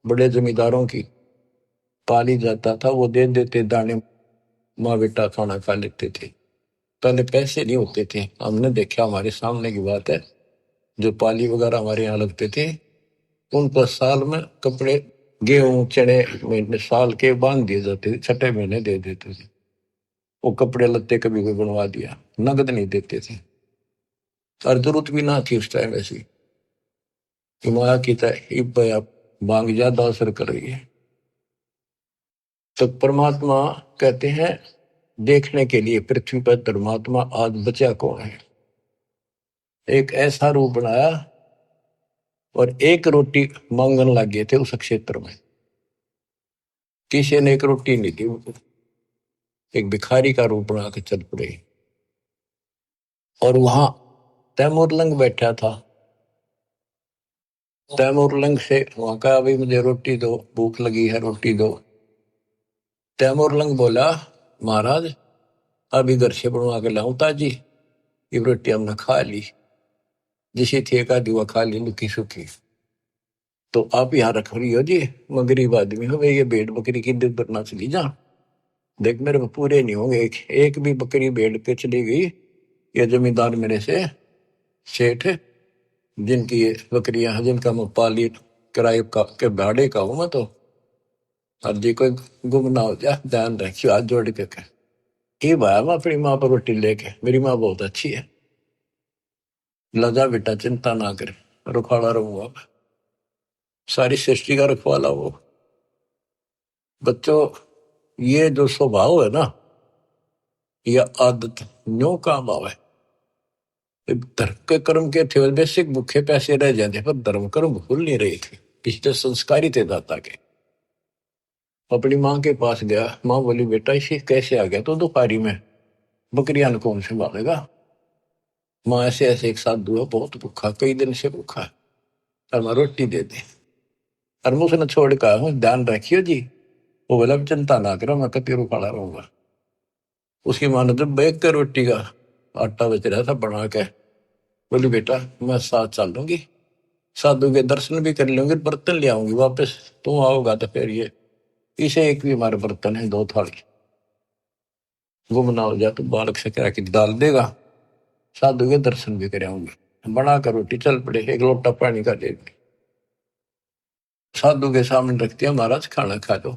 बड़े जमींदारों की पाली जाता था। वो दे देते दाने, माँ बेटा खाना खा लेते थे। पहले पैसे नहीं होते थे, हमने देखा, हमारे सामने की बात है। जो पाली वगैरह हमारे यहाँ लगते थे, उन पर साल में कपड़े, गेहूं चने महीने साल के बांध दिए जाते थे, छठे महीने दे देते थे। वो कपड़े लत्ते कभी कोई बनवा दिया, नगद नहीं देते थे। और जरूरत भी ना थी उस टाइम ऐसी। हिमाया की तरह मांग ज्यादा असर कर रही है। तो परमात्मा कहते हैं, देखने के लिए पृथ्वी पर धर्मात्मा आज बचा कौन है। एक ऐसा रूप बनाया और एक रोटी मांगने लग गए थे उस क्षेत्र में। किसी ने एक रोटी नहीं दी उनको। एक भिखारी का रूप बना के चल पड़े। और वहां तैमूरलंग बैठा था। तैमूरलंग से वहां का, अभी मुझे रोटी दो, भूख लगी है, रोटी दो। तैमूरलंग बोला, महाराज अभी घर से बनवा के लाऊं ताजी, ये रोटी हमने खा ली, जिसे थे का दिवा खा ली लुकी सुखी। तो आप यहाँ रख रही हो जी, मैं गरीब आदमी हूँ, ये भेड़ बकरी की दूध बरना चली जा। देख मेरे को पूरे नहीं होंगे, एक भी बकरी भेड़ के चली गई, ये जमींदार मेरे से सेठ, जिनकी ये बकरियां हैं, जिनका मैं पाली किराए का के भाड़े का हूं मैं तो। और जी कोई गुम ना हो जाए, ध्यान रखियो, हाथ जोड़ के कह। ये भाया मैं अपनी माँ पर रोटी लेके, मेरी माँ बहुत अच्छी है, लजा बेटा चिंता ना करे, रुखाड़ा रहूंगा, सारी सृष्टि का रखवाला वो। बच्चों, ये जो स्वभाव है ना, यह आदत न्यो काम आवे। धर्म के कर्म के थे बेसिक भूखे पैसे रह जाते, पर धर्म कर्म भूल नहीं रहे थे, पिछले संस्कारी थे दाता के। अपनी माँ के पास गया, माँ बोली बेटा इसे कैसे आ गया तो दोपहरी में, बकरियां कौन संभालेगा। माँ ऐसे ऐसे एक साधु है, बहुत भूखा, कई दिन से भूखा है, और मैं रोटी दे दे। और मैं उसने छोड़ कर हूँ, ध्यान रखियो जी। वो बोला चिंता ना करो, मैं कतीरू खड़ा रहूंगा। उसकी माँ ने जब बैग के रोटी का आटा बच रहा था बना के, बोली बेटा मैं साथ चल लूंगी, साधु के दर्शन भी कर लूंगी, बर्तन ले आऊंगी वापस, तुम आओगा तो फिर ये इसे एक भी हमारे बर्तन है, दो थाली, गुम ना हो जाए तो बालक से करा के डाल देगा, साधु के दर्शन भी कर आऊंगी। बना कर रोटी चल पड़े, एक लोटा पानी का दे दी, साधु के सामने रख दिया, महाराज खाना खा लो।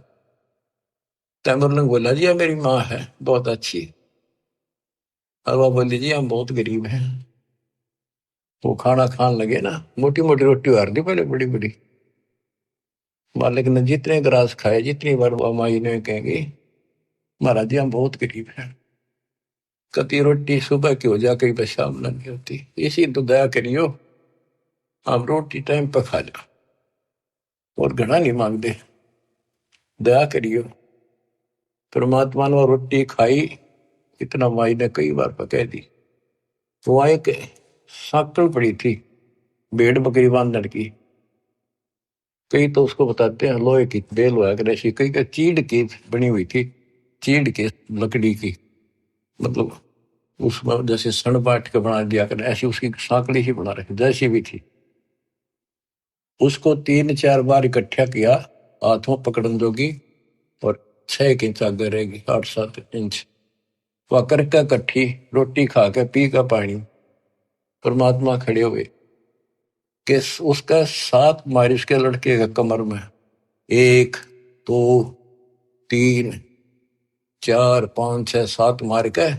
तैमूर ने बोला जी मेरी माँ है बहुत अच्छी। और वह बोली जी हम बहुत गरीब हैं। वो खाना खान लगे ना, मोटी मोटी रोटी हार दी पहले, बड़ी बड़ी। मालिक ने जितने ग्रास खाए, जितनी बार माई ने कहेंगे महाराज जी हम बहुत गरीब हैं, कति रोटी सुबह की हो जा, कई पर शाम नहीं होती, इसी तो दया करियो, आप रोटी टाइम पर खा लो, और घना नहीं मांगते, दया करियो। परमात्मा ने रोटी खाई, इतना माई ने कई बार पकह दी। वहां एक साकल पड़ी थी भेड़ बकरी बांधने की। कई तो उसको बताते हैं लोहे की बेल हुआ कर ऐसी, कई का चीड़ की बनी हुई थी, चीड़ की लकड़ी की, मतलब उसमें जैसे सन बांट के बना दिया कर, ऐसी उसकी साकड़ी ही बना रखी जैसी भी थी। उसको 3-4 बार इकट्ठा किया, हाथों पकड़न जोगी, और 6 इंच आगे रहेगी, 8-7 इंच वह करके इकट्ठी रोटी खा के पी का पानी। परमात्मा खड़े हुए कि उसका 7 मारी उसके लड़के के कमर में, 1, 2, 3, 4, 5, 6, 7 मार के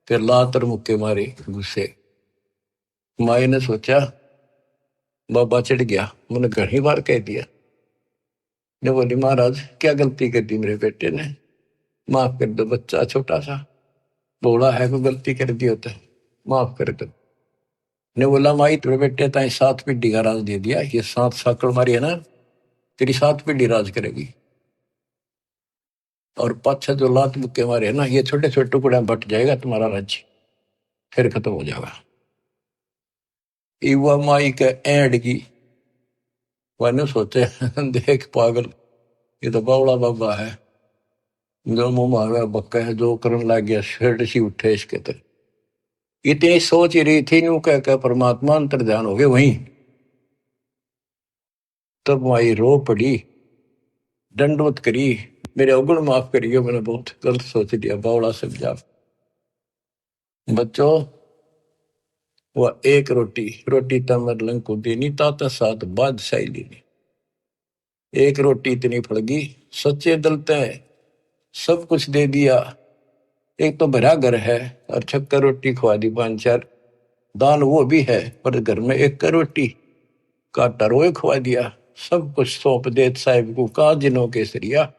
फिर लातर मुक्के मारे गुस्से। माई ने सोचा बाबा चिढ़ गया, मैंने घनी बार कह दिया। ने बोली महाराज क्या गलती कर दी मेरे बेटे ने, माफ कर दो, बच्चा छोटा सा। बोला है कोई गलती कर दी होता है माफ कर दो। ने बोला माई तेरे बेटे ताई 7 पीढ़ी का राज दे दिया, ये 7 साकड़ मारी है ना, तेरी 7 पीढ़ी राज करेगी। और पाछा जो लात मुक्के मारे है ना, ये छोटे छोटे टुकड़े में बट जाएगा तुम्हारा राज्य, फिर खत्म हो जाएगा। युवा माई के एंड की मैंने सोचे देख पागल, ये तो बावड़ा बाबा है, जो मुंह मांगा बक्का है, जो करने लग गया शेड सी उठे इसके तर। इतनी सोच ही रही थी न्यू कह परमात्मा अंतर ध्यान हो गए वहीं। तब माई रो पड़ी, दंडवत करी, मेरे अवगुण माफ करिए, मैंने बहुत गलत सोच लिया, बावड़ा समझा। बच्चों वह एक रोटी रोटी तमर लंग को देनी ताता साथ बादशाही लेनी। एक रोटी इतनी फड़गी, सच्चे दलते सब कुछ दे दिया। एक तो भरा घर है और छक्कर रोटी खवा दी 5-4, दान वो भी है, पर घर में एक रोटी काटा रोए खवा दिया। सब कुछ सौंप दे साहिब को, का जिनों केसरिया,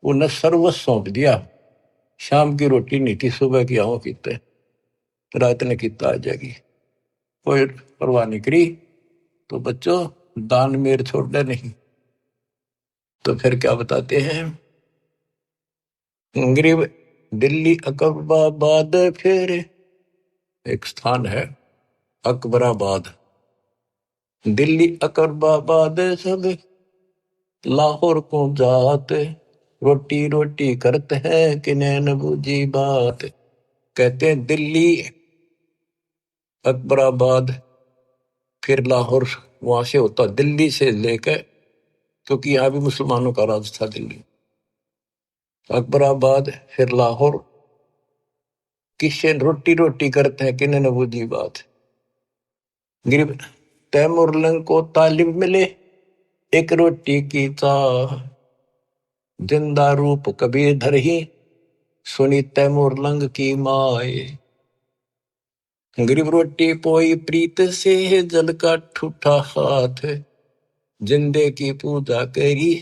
उन्हें सर्वस्व सौंप दिया। शाम की रोटी नहीं थी, सुबह की आओ किते, रात ने किता आ जाएगी, कोई परवाह नहीं करी। तो बच्चों दान मेर छोड़ना नहीं। तो फिर क्या बताते हैं, गरीब दिल्ली अकबराबाद, फिर एक स्थान है अकबराबाद, दिल्ली अकबराबाद सब लाहौर को जात, रोटी रोटी करते हैं कि नैन बूझी बात। कहते हैं दिल्ली अकबराबाद फिर लाहौर, वहां से होता दिल्ली से लेकर, क्योंकि यहाँ भी मुसलमानों का राज था दिल्ली, अकबराबाद फिर लाहौर, किससे रोटी रोटी करते हैं कि नैन बूझी बात। गरीब तैमूर लंग को तालिब मिले एक रोटी की चाह, जिंदा रूप कबीर धर ही सुनी तैमूर लंग की माए। गरीब रोटी पोई प्रीत से जल का ठूठा हाथ, जिंदे की पूजा करी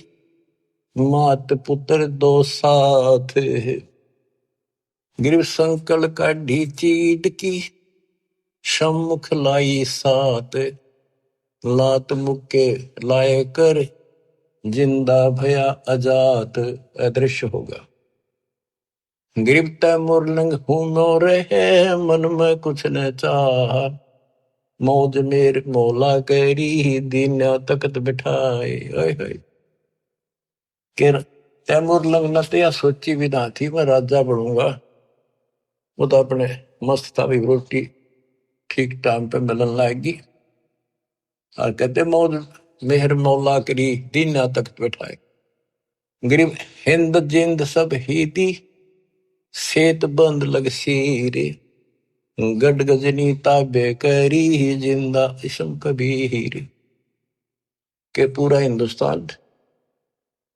मात पुत्र दो साथ। गरीब संकल का ढीचीड की सम्मुख लाई सात, लात मुक्के लाए कर जिंदा भया अजात, अदृश्य होगा। गरीब तैमूर लंग हूं मोरे है मन में कुछ न चाह, मौज मेर मौला करी दीना तकत बिठाए। तैमूर लंग न तो यह सोची भी ना थी मैं राजा बनूंगा, वो तो अपने मस्त था भी, रोटी ठीक टाइम पे मिलन लाएगी। और कहते मौज मेहर मौला करी दीना तकत बिठाए। गरीब हिंद जिंद सब ही दी सेत बंद लग सीरे, गड गजनी ताबे करी जिंदा इसम कबीर। के पूरा हिंदुस्तान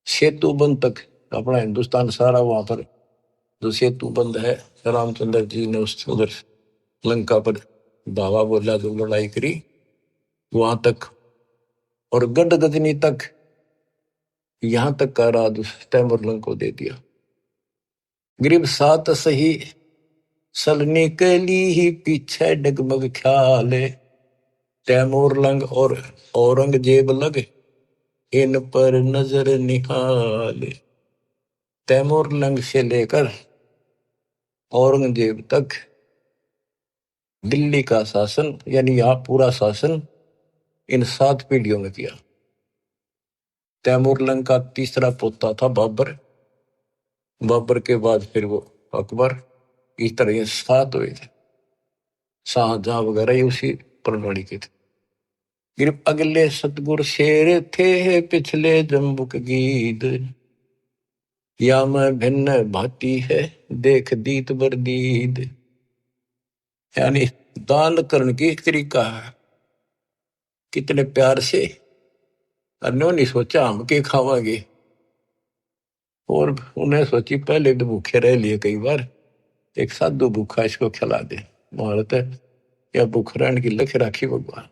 सेतु बंद तक, अपना हिंदुस्तान सारा वहां पर जो सेतु बंद है, रामचंद्र जी ने उस उधर लंका पर धावा बोला, जो लड़ाई करी वहां तक, और गड गजनी तक, यहां तक का राज तैमूर लंग को दे दिया। गरीब सात सही सलनी के लिए पीछे डगमग ख्याल, तैमूर लंग और औरंगजेब लग इन पर नजर निहाल। तैमूर लंग से लेकर औरंगजेब तक दिल्ली का शासन, यानी यहाँ पूरा शासन इन 7 पीढ़ियों में किया। तैमूर लंग का तीसरा पोता था बाबर, बाबर के बाद फिर वो अकबर, इस तरह ये 7 हुए थे। शाहजहां वगैरह ये उसी प्रणाली के थे। फिर अगले सतगुर शेर थे पिछले जम्बुक गीत, या मैं भिन्न भाती है देख दीत बरदीद। यानी दान करने की एक तरीका है, कितने प्यार से, नहीं सोचा हम के खावांगे, और उन्हें सोची पहले तो भूखे रह लिए कई बार, एक साधु भूखा इसको खिला दे, भारत है या भूख रहने की लख राखी भगवान,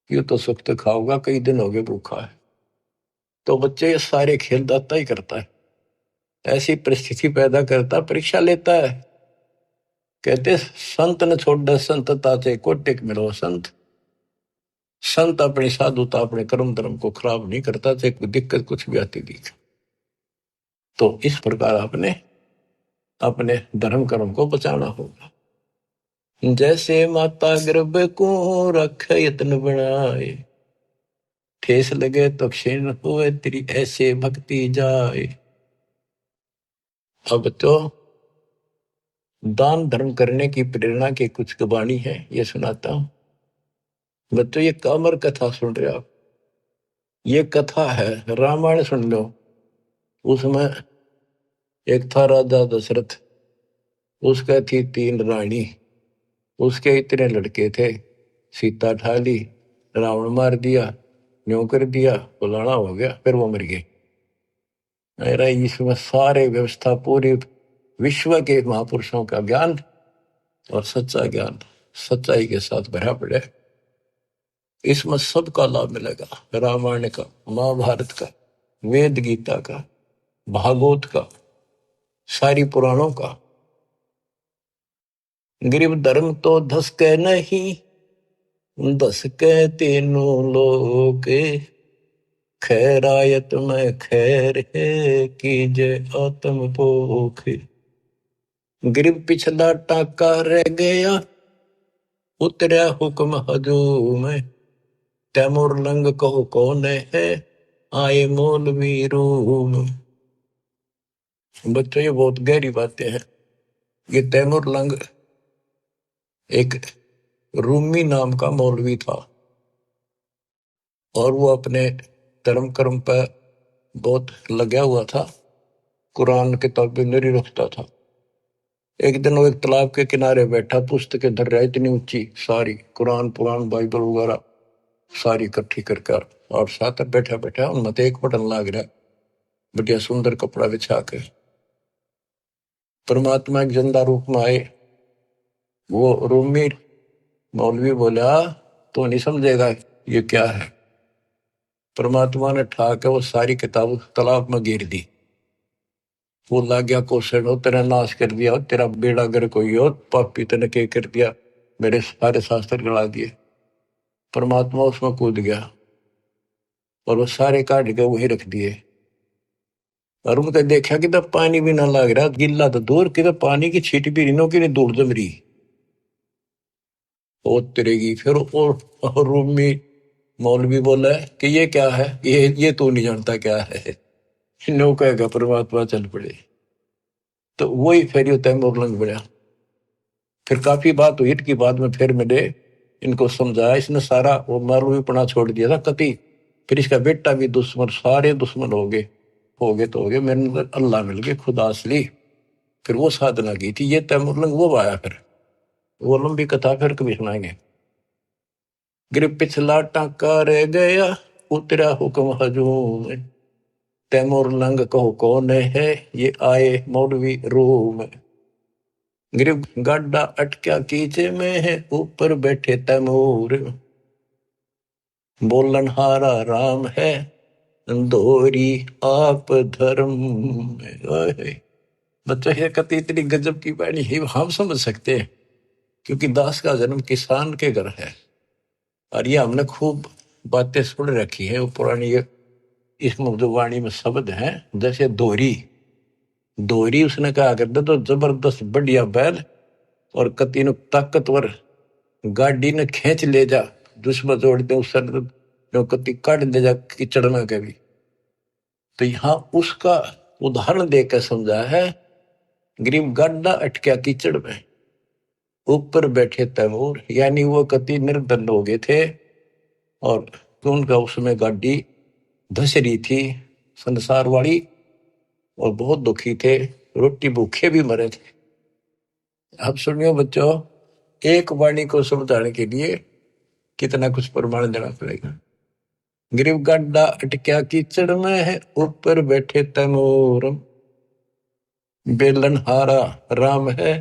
यू तो सुख तो खाओगा, कई दिन हो गए भूखा है। तो बच्चे ये सारे खेल दाता ही करता है, ऐसी परिस्थिति पैदा करता, परीक्षा लेता है कहते संत न छोड़ संतता से कोटिक मिलो संत। संत अपनी साधुता अपने कर्म धर्म को खराब नहीं करता, चाहे कोई दिक्कत कुछ भी आती दिखे। तो इस प्रकार आपने अपने धर्म कर्म को बचाना होगा। जैसे माता गर्भ को रख यत्न बनाए, ठेस लगे तो क्षीण हुए तेरी ऐसे भक्ति जाए। अब तो दान धर्म करने की प्रेरणा की कुछ वाणी है, ये सुनाता हूं बच्चों। ये कामर कथा सुन रहे आप, ये कथा है रामायण सुन लो। उसमें एक था राजा दशरथ, उसका थी 3 रानी, उसके इतने लड़के थे। सीता ठाली, रावण मार दिया, न्यों कर दिया, फलाना हो गया, फिर वो मर गए। अरे इसमें सारे व्यवस्था पूरी विश्व के महापुरुषों का ज्ञान और सच्चा ज्ञान सच्चाई के साथ भरा पड़े। इसमें सबका लाभ मिलेगा, रामायण का, महाभारत का, वेद गीता का, भागवत का, सारी पुराणों का। गरीब धर्म तो धस के नहीं, धस के तीनों लोग, खैरायत में खैर है कीजे आत्म भोग। गरीब पिछला टाका रह गया, उतरा हुक्म हजूम, तैमूर लंग कहो कौन है, आए मौलवी रूम। बच्चों ये बहुत गहरी बातें हैं। ये तैमूर लंग एक रूमी नाम का मौलवी था, और वो अपने धर्म कर्म पर बहुत लगा हुआ था, कुरान किताबें नहीं रखता था। एक दिन वो एक तालाब के किनारे बैठा, पुस्तकें धर रहा, इतनी ऊंची सारी, कुरान पुराण बाइबल वगैरह सारी इकट्ठी कर, और साथ बैठा बैठा उनमें एक बटन लाग रहा, बढ़िया सुंदर कपड़ा बिछा के। परमात्मा एक जिंदा रूप में आए। वो रूमी मौलवी बोला, तो नहीं समझेगा ये क्या है। परमात्मा ने ठाके वो सारी किताब तालाब में गिर दी। वो लग गया क्वेश्चन, हो तेरा नाश कर दिया, तेरा बेड़ा गर कोई और पापी तने के कर दिया, मेरे सारे शास्त्र गला दिए। परमात्मा उसमें कूद गया और वो सारे काट के वही रख दिए। और उनका देखा कि तब पानी भी ना लग रहा, गिल्ला तो दूर की, पानी की छीट भी रिनो की दूर जम रही वो तिरेगी। फिर और रूम में मौलवी बोला है कि ये क्या है, ये तो नहीं जानता क्या है। नो कहेगा परमात्मा चल पड़े। तो वही फिर तैमूर लंग बढ़ा। फिर काफी बात हुई कि बाद में फिर मिले, इनको समझाया, इसने सारा वो मौलवीपना छोड़ दिया था कति। फिर इसका बेटा भी दुश्मन, सारे दुश्मन हो गए तो हो गए, मेरे अंदर अल्लाह मिल गए, खुदा असली। फिर वो साधना की थी, ये तैमूर लंग वो आया। फिर वो लंबी कथा फिर कभी सुनाएंगे। गिर पिछला टाका रह गया, उतरा हुक्म हजूम, तैमूर लंग कहो कौन है, ये आए मौलवी रूम। गिर गाडा अटक्या कीचे में है, ऊपर बैठे तैमूर, बोलन हारा राम है, दोहरी आप धर्म। बच्चों ये कति इतनी गजब की बाणी है, हम समझ सकते हैं, क्योंकि दास का जन्म किसान के घर है। और ये हमने खूब बातें सुन रखी है, वो पुरानी इस मुग्धवाणी में शब्द हैं, जैसे दोहरी। दोहरी उसने कहा करते तो जबरदस्त बढ़िया बैल और कति न ताकतवर गाड़ी ने खींच ले जा, दुश्मन जोड़ दे उस कति काट दे जा कीचड़ में कभी। तो यहाँ उसका उदाहरण देकर समझा है। गरीब गाड्डा अटक्या कीचड़ में, ऊपर बैठे तैमूर, यानी वो कति निर्धन हो गए थे और उनका उसमें गाड़ी धस रही थी संसार वाली, और बहुत दुखी थे, रोटी भूखे भी मरे थे। अब सुनियो बच्चों, एक वाणी को समझाने के लिए कितना कुछ प्रमाण देना पड़ेगा। गरीब गड्ढा अटक्या कीचड़ में है, ऊपर बैठे तैमूर, बेलन हारा राम है,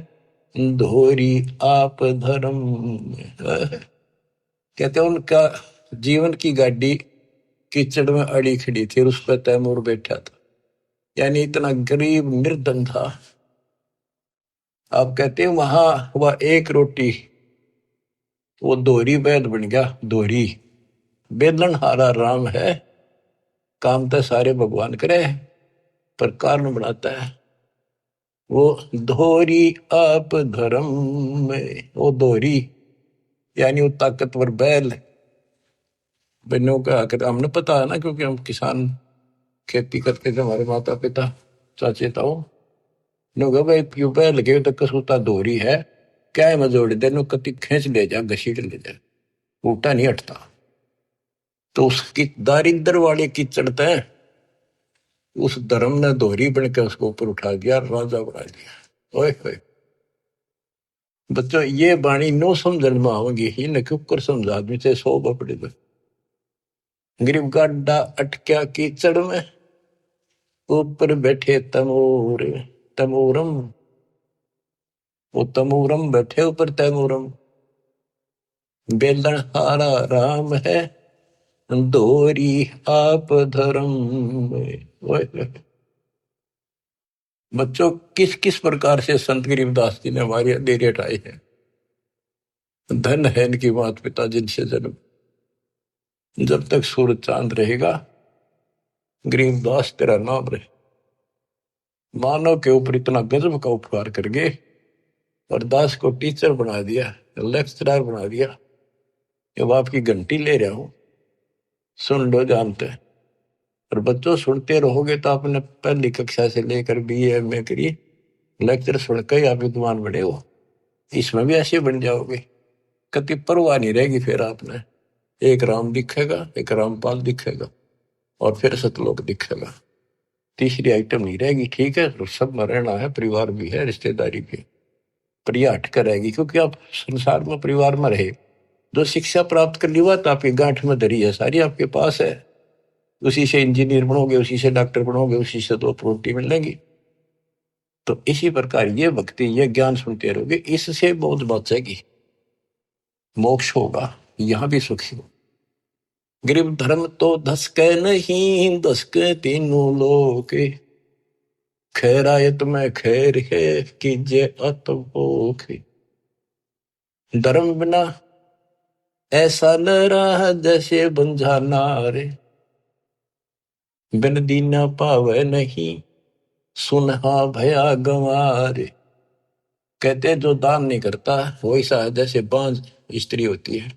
धोरी आप धर्म। कहते उनका जीवन की गाड़ी कीचड़ में अड़ी खड़ी थी, उस पर तैमूर बैठा था। यानी इतना गरीब निर्धन था, आप कहते हैं वहां वह एक रोटी, वो दोहरी बैल बन गया। दोहरी बेलन हारा राम है, काम तो सारे भगवान करे, पर कारण बनाता है वो दोहरी आप धर्म में। वो दोहरी यानी वो ताकतवर बैल। बहनों का हमने पता है ना, क्योंकि हम किसान खेती करते थे, हमारे माता पिता चाचे ताऊ नो भाई क्यों बैल के तो कसूता दोहरी है, क्या है मजोड़ दे नो कति खींच ले जा, घसीट ले जा, उल्टा नहीं हटता। तो उसकी दारिद्र वाले की चढ़ते हैं, उस धर्म ने दोहरी बन के उसको ऊपर उठा दिया, राजा बना दिया। ओए होए बच्चों, ये बाणी नो समझन में आवेंगी, इन्हें क्यों कर समझ आदमी से 100 बपड़े दो। गरीब गाड्डा अटक्या कीचड़ में, ऊपर बैठे तमोर तमोरम, वो तमोरम बैठे ऊपर तमोरम। बेलन हारा राम है, दोहरी आप धर्म में। ओए होए बच्चों, किस किस प्रकार से संत गरीबदास जी ने हमारी अंधेरी हटाई है। धन है इनकी माता पिता जिनसे जन्म, जब तक सूरज चांद रहेगा गरीबदास तेरा नाम रहे। मानव के ऊपर इतना गजब का उपकार कर गए और दास को टीचर बना दिया, लेक्चरर बना दिया। जब आपकी घंटी ले रहा हूं, सुन लो जानते हैं। और बच्चों सुनते रहोगे तो आपने पहली कक्षा से लेकर BA MA करी, लेक्चर सुनकर ही आप विद्वान बने हो, इसमें भी ऐसे बन जाओगे। कति परवाह नहीं रहेगी फिर आपने। एक राम दिखेगा, एक रामपाल दिखेगा, और फिर सतलोक दिखेगा। तीसरी आइटम नहीं रहेगी। ठीक है, सब में रहना है, परिवार भी है, रिश्तेदारी भी, पर यह हटकर रहेगी, क्योंकि आप संसार में परिवार में रहे। जो शिक्षा प्राप्त कर ली बात आपकी गांठ में धरी है, सारी आपके पास है। उसी से इंजीनियर बनोगे, उसी से डॉक्टर बनोगे, उसी से 2 रोटी मिलेंगी। तो इसी प्रकार ये भक्ति, ये ज्ञान सुनते रहोगे, इससे बहुत बचेगी, मोक्ष होगा, यहां भी सुखी हो। गरीब धर्म तो धसके नहीं, धसके तीनों लोग, खैरायत में खैर है, कीजिए अतभोग। धर्म बिना ऐसा न रहा जैसे बंझा नारे, बिन दीना पावे नहीं, सुनहा भया गंवारे। कहते जो दान नहीं करता वो ऐसा है जैसे बांझ स्त्री होती है,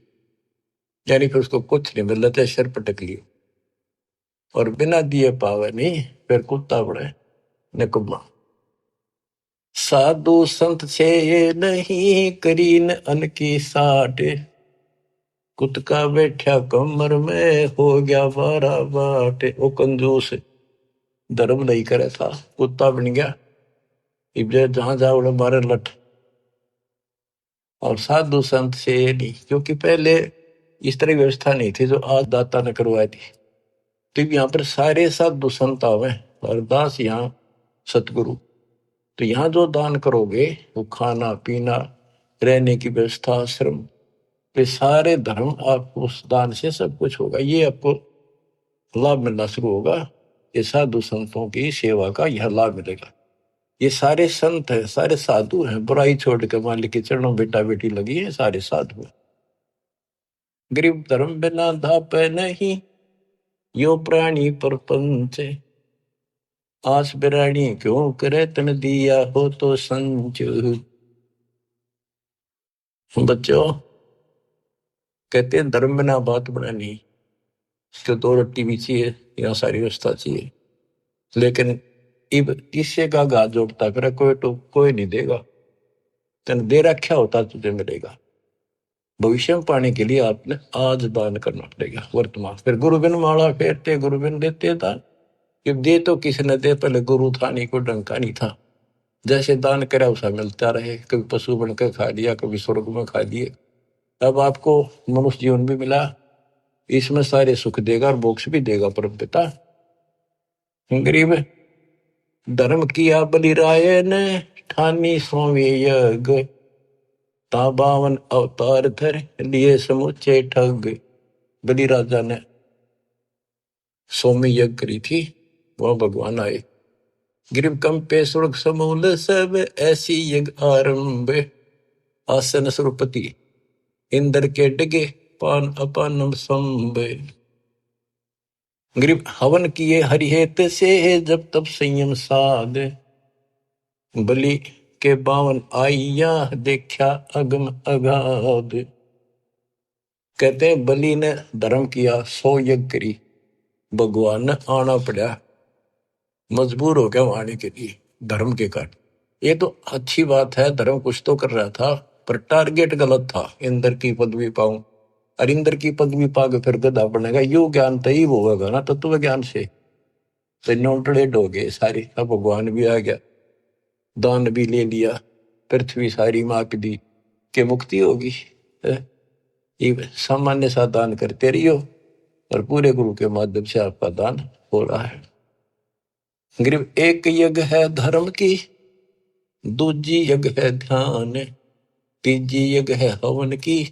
यानी फिर उसको कुछ नहीं मिल रहा, सिर पटक लियो। और बिना दिए पावे नहीं, फिर कुत्ता पड़े निकुम्मा। साधु संत से ये नहीं, करीन अन की साठ, कुत्ता बैठा कमर में, हो गया 12 बाट। वो कंजूस धर्म नहीं करे था, कुत्ता बन गया, इब्जे जहां जाओ मारे लठ। और साधु संत से ये नहीं, क्योंकि पहले इस तरह की व्यवस्था नहीं थी जो आज दाता ने करवाई थी। तो यहाँ पर सारे साधु संत आवे और दास यहाँ सतगुरु। तो यहाँ जो दान करोगे वो खाना पीना, रहने की व्यवस्था, आश्रम, ये सारे धर्म आपको उस दान से सब कुछ होगा। ये आपको लाभ मिलना शुरू होगा। ये साधु संतों की सेवा का यह लाभ मिलेगा। ये सारे संत है, सारे साधु हैं, बुराई छोड़ के मालिक के चरणों बेटा बेटी लगी है, सारे साधु हैं। गरीब धर्म बिना धाप नहीं, यो प्राणी परपंच, आस बिरानी क्यों करे, तन दिया हो तो संच। बच्चों कहते हैं धर्म बिना बात बनानी, तो 2 रोटी भी चाहिए, यहाँ सारी व्यवस्था चाहिए। लेकिन इब किससे का घात जोड़ता फिर, कोई तो कोई नहीं देगा, तेन दे रखा होता तुझे मिलेगा। भविष्य में पाने के लिए आपने आज दान करना पड़ेगा वर्तमान। फिर गुरु बिन माला फेरते, गुरु बिन देते दान। जब दे तो किसी ने दे, पहले गुरु था नहीं, कोई डंका नहीं था। जैसे दान करा उसा मिलता रहे, कभी पशु बनकर खा लिया, कभी स्वर्ग में खा लिए। अब आपको मनुष्य जीवन भी मिला, इसमें सारे सुख देगा और मोक्ष भी देगा परम पिता। गरीब धर्म किया बलिराय ने, ठानी स्वामी यज्ञ, ता 52 अवतार धर लिए समुचे ठग। बलि राजा ने स्वामी यज्ञ करी थी, वह भगवान आए ग्रीव कंपे स्वर्ग समूल सब ऐसी यज्ञ आरंभ। आसन सुरपति इंद्र के डगे पान अपानम संभ। ग्रीव हवन किए हरिहेत से जब तब संयम साध। बलि के 52 आइया देखा अगम अगाध। कहते हैं बलि ने धर्म किया 100 यज्ञ करी, भगवान ने आना पड़ा, मजबूर हो गया आने के लिए धर्म के कारण। ये तो अच्छी बात है, धर्म कुछ तो कर रहा था, पर टारगेट गलत था। इंद्र की पदवी पाऊं, और इंद्र की पदवी पाके फिर गधा बनेगा, यो ज्ञान तय होगा ना तत्व ज्ञान से। तो नोटड़ेड हो गए सारी, अब भगवान भी आ गया, दान भी ले लिया, पृथ्वी सारी माप दी कि मुक्ति होगी। ये सामान्य सा दान करते रहियो और पूरे गुरु के माध्यम से आपका दान हो रहा है। ग्रीव एक यज्ञ है धर्म की, दूजी यज्ञ है ध्यान, तीजी यज्ञ है हवन की,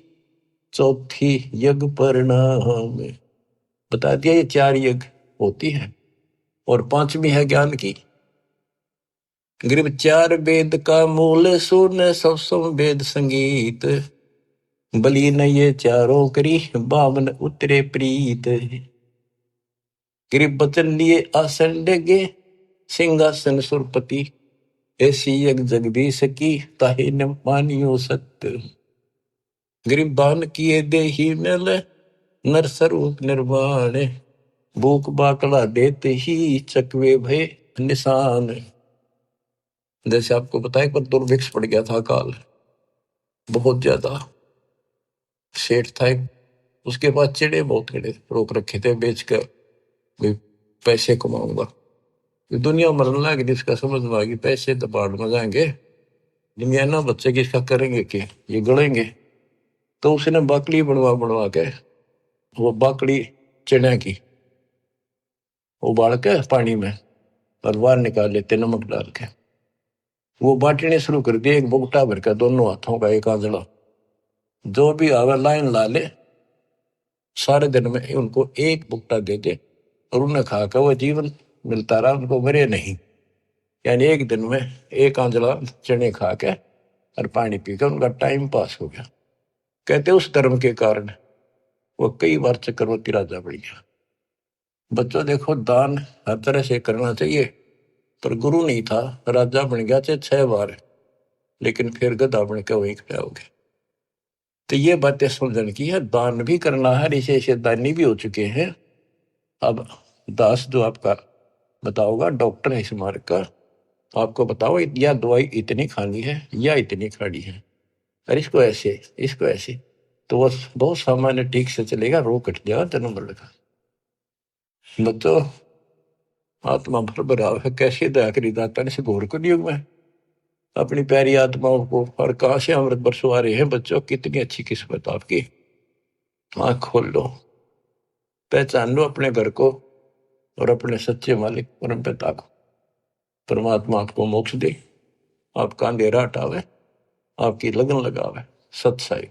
चौथी यज्ञ परिणाम। बता दिया ये 4 यज्ञ होती है, और 5वीं है ज्ञान की। ग्रीव 4 वेद का मूल सुन सब वेद संगीत। बलि न ये चारों करी 52 उतरे प्रीत। ग्रीव बचन लिए आसन डेगे सिंहासन सुरपति। ऐसी यज्ञ जग भी सकी ताहे न मानियो सत्य। ग्रीव बान किए देही नल नर स्वरूप निर्वाण। भूख बाकड़ा देते ही चकवे भय निशान। जैसे आपको बताया पर दुर्भिक्ष पड़ गया था काल, बहुत ज्यादा। सेठ था एक, उसके पास चिड़े बहुत खड़े रोक रखे थे बेच कर, भी पैसे कमाऊंगा। दुनिया मरने लगी, जिसका समझ में आ गई पैसे तो बाढ़ में जाएंगे, दुनिया ना बच्चे की इसका करेंगे कि ये गड़ेंगे। तो उसने बाकड़ी बनवा बनवा के, वो बाकड़ी चिड़िया की उबाल के पानी में और बाहर निकाल लेते नमक डाल के, वो बांटने शुरू कर दिए, एक बुगटा भर का दोनों हाथों का एक आंजला, जो भी आवे लाइन ला ले, सारे दिन में उनको एक बुगटा दे दे और उन्हें खाकर वो जीवन मिलता रहा, उनको मरे नहीं। यानी एक दिन में एक आंजला चने खा के और पानी पीकर उनका टाइम पास हो गया। कहते उस धर्म के कारण वो कई बार चक्रवर्ती राजा बन गया। बच्चों देखो, दान हर तरह से करना चाहिए, पर गुरु नहीं था, राजा बन गया चाहे 6 बार, लेकिन फिर गधा बन के वही खड़ा हो गया। तो ये बातें समझने की है, दान भी करना है, ऐसे दानी भी हो चुके हैं। अब दास जो आपका बताओगा, डॉक्टर है इस मार्ग का, आपको बताओ या दवाई इतनी खानी है या इतनी खानी है, और इसको ऐसे इसको ऐसे, तो वो बहुत सामान्य ठीक से चलेगा, रोग कट जाएगा, जन्म बढ़ेगा। बच्चों, आत्मा भर भराव है, कैसे दया करी दाता ने, घोर को युग में अपनी प्यारी आत्माओं को, और कहां से अमृत बरसवा रहे हैं। बच्चों, कितनी अच्छी किस्मत आपकी। आंख खोल लो, पहचान लो अपने घर को और अपने सच्चे मालिक परम पिता को। परमात्मा आपको मोक्ष दे, आपका अंधेरा हटावे, आपकी लगन लगावे। सत्साई।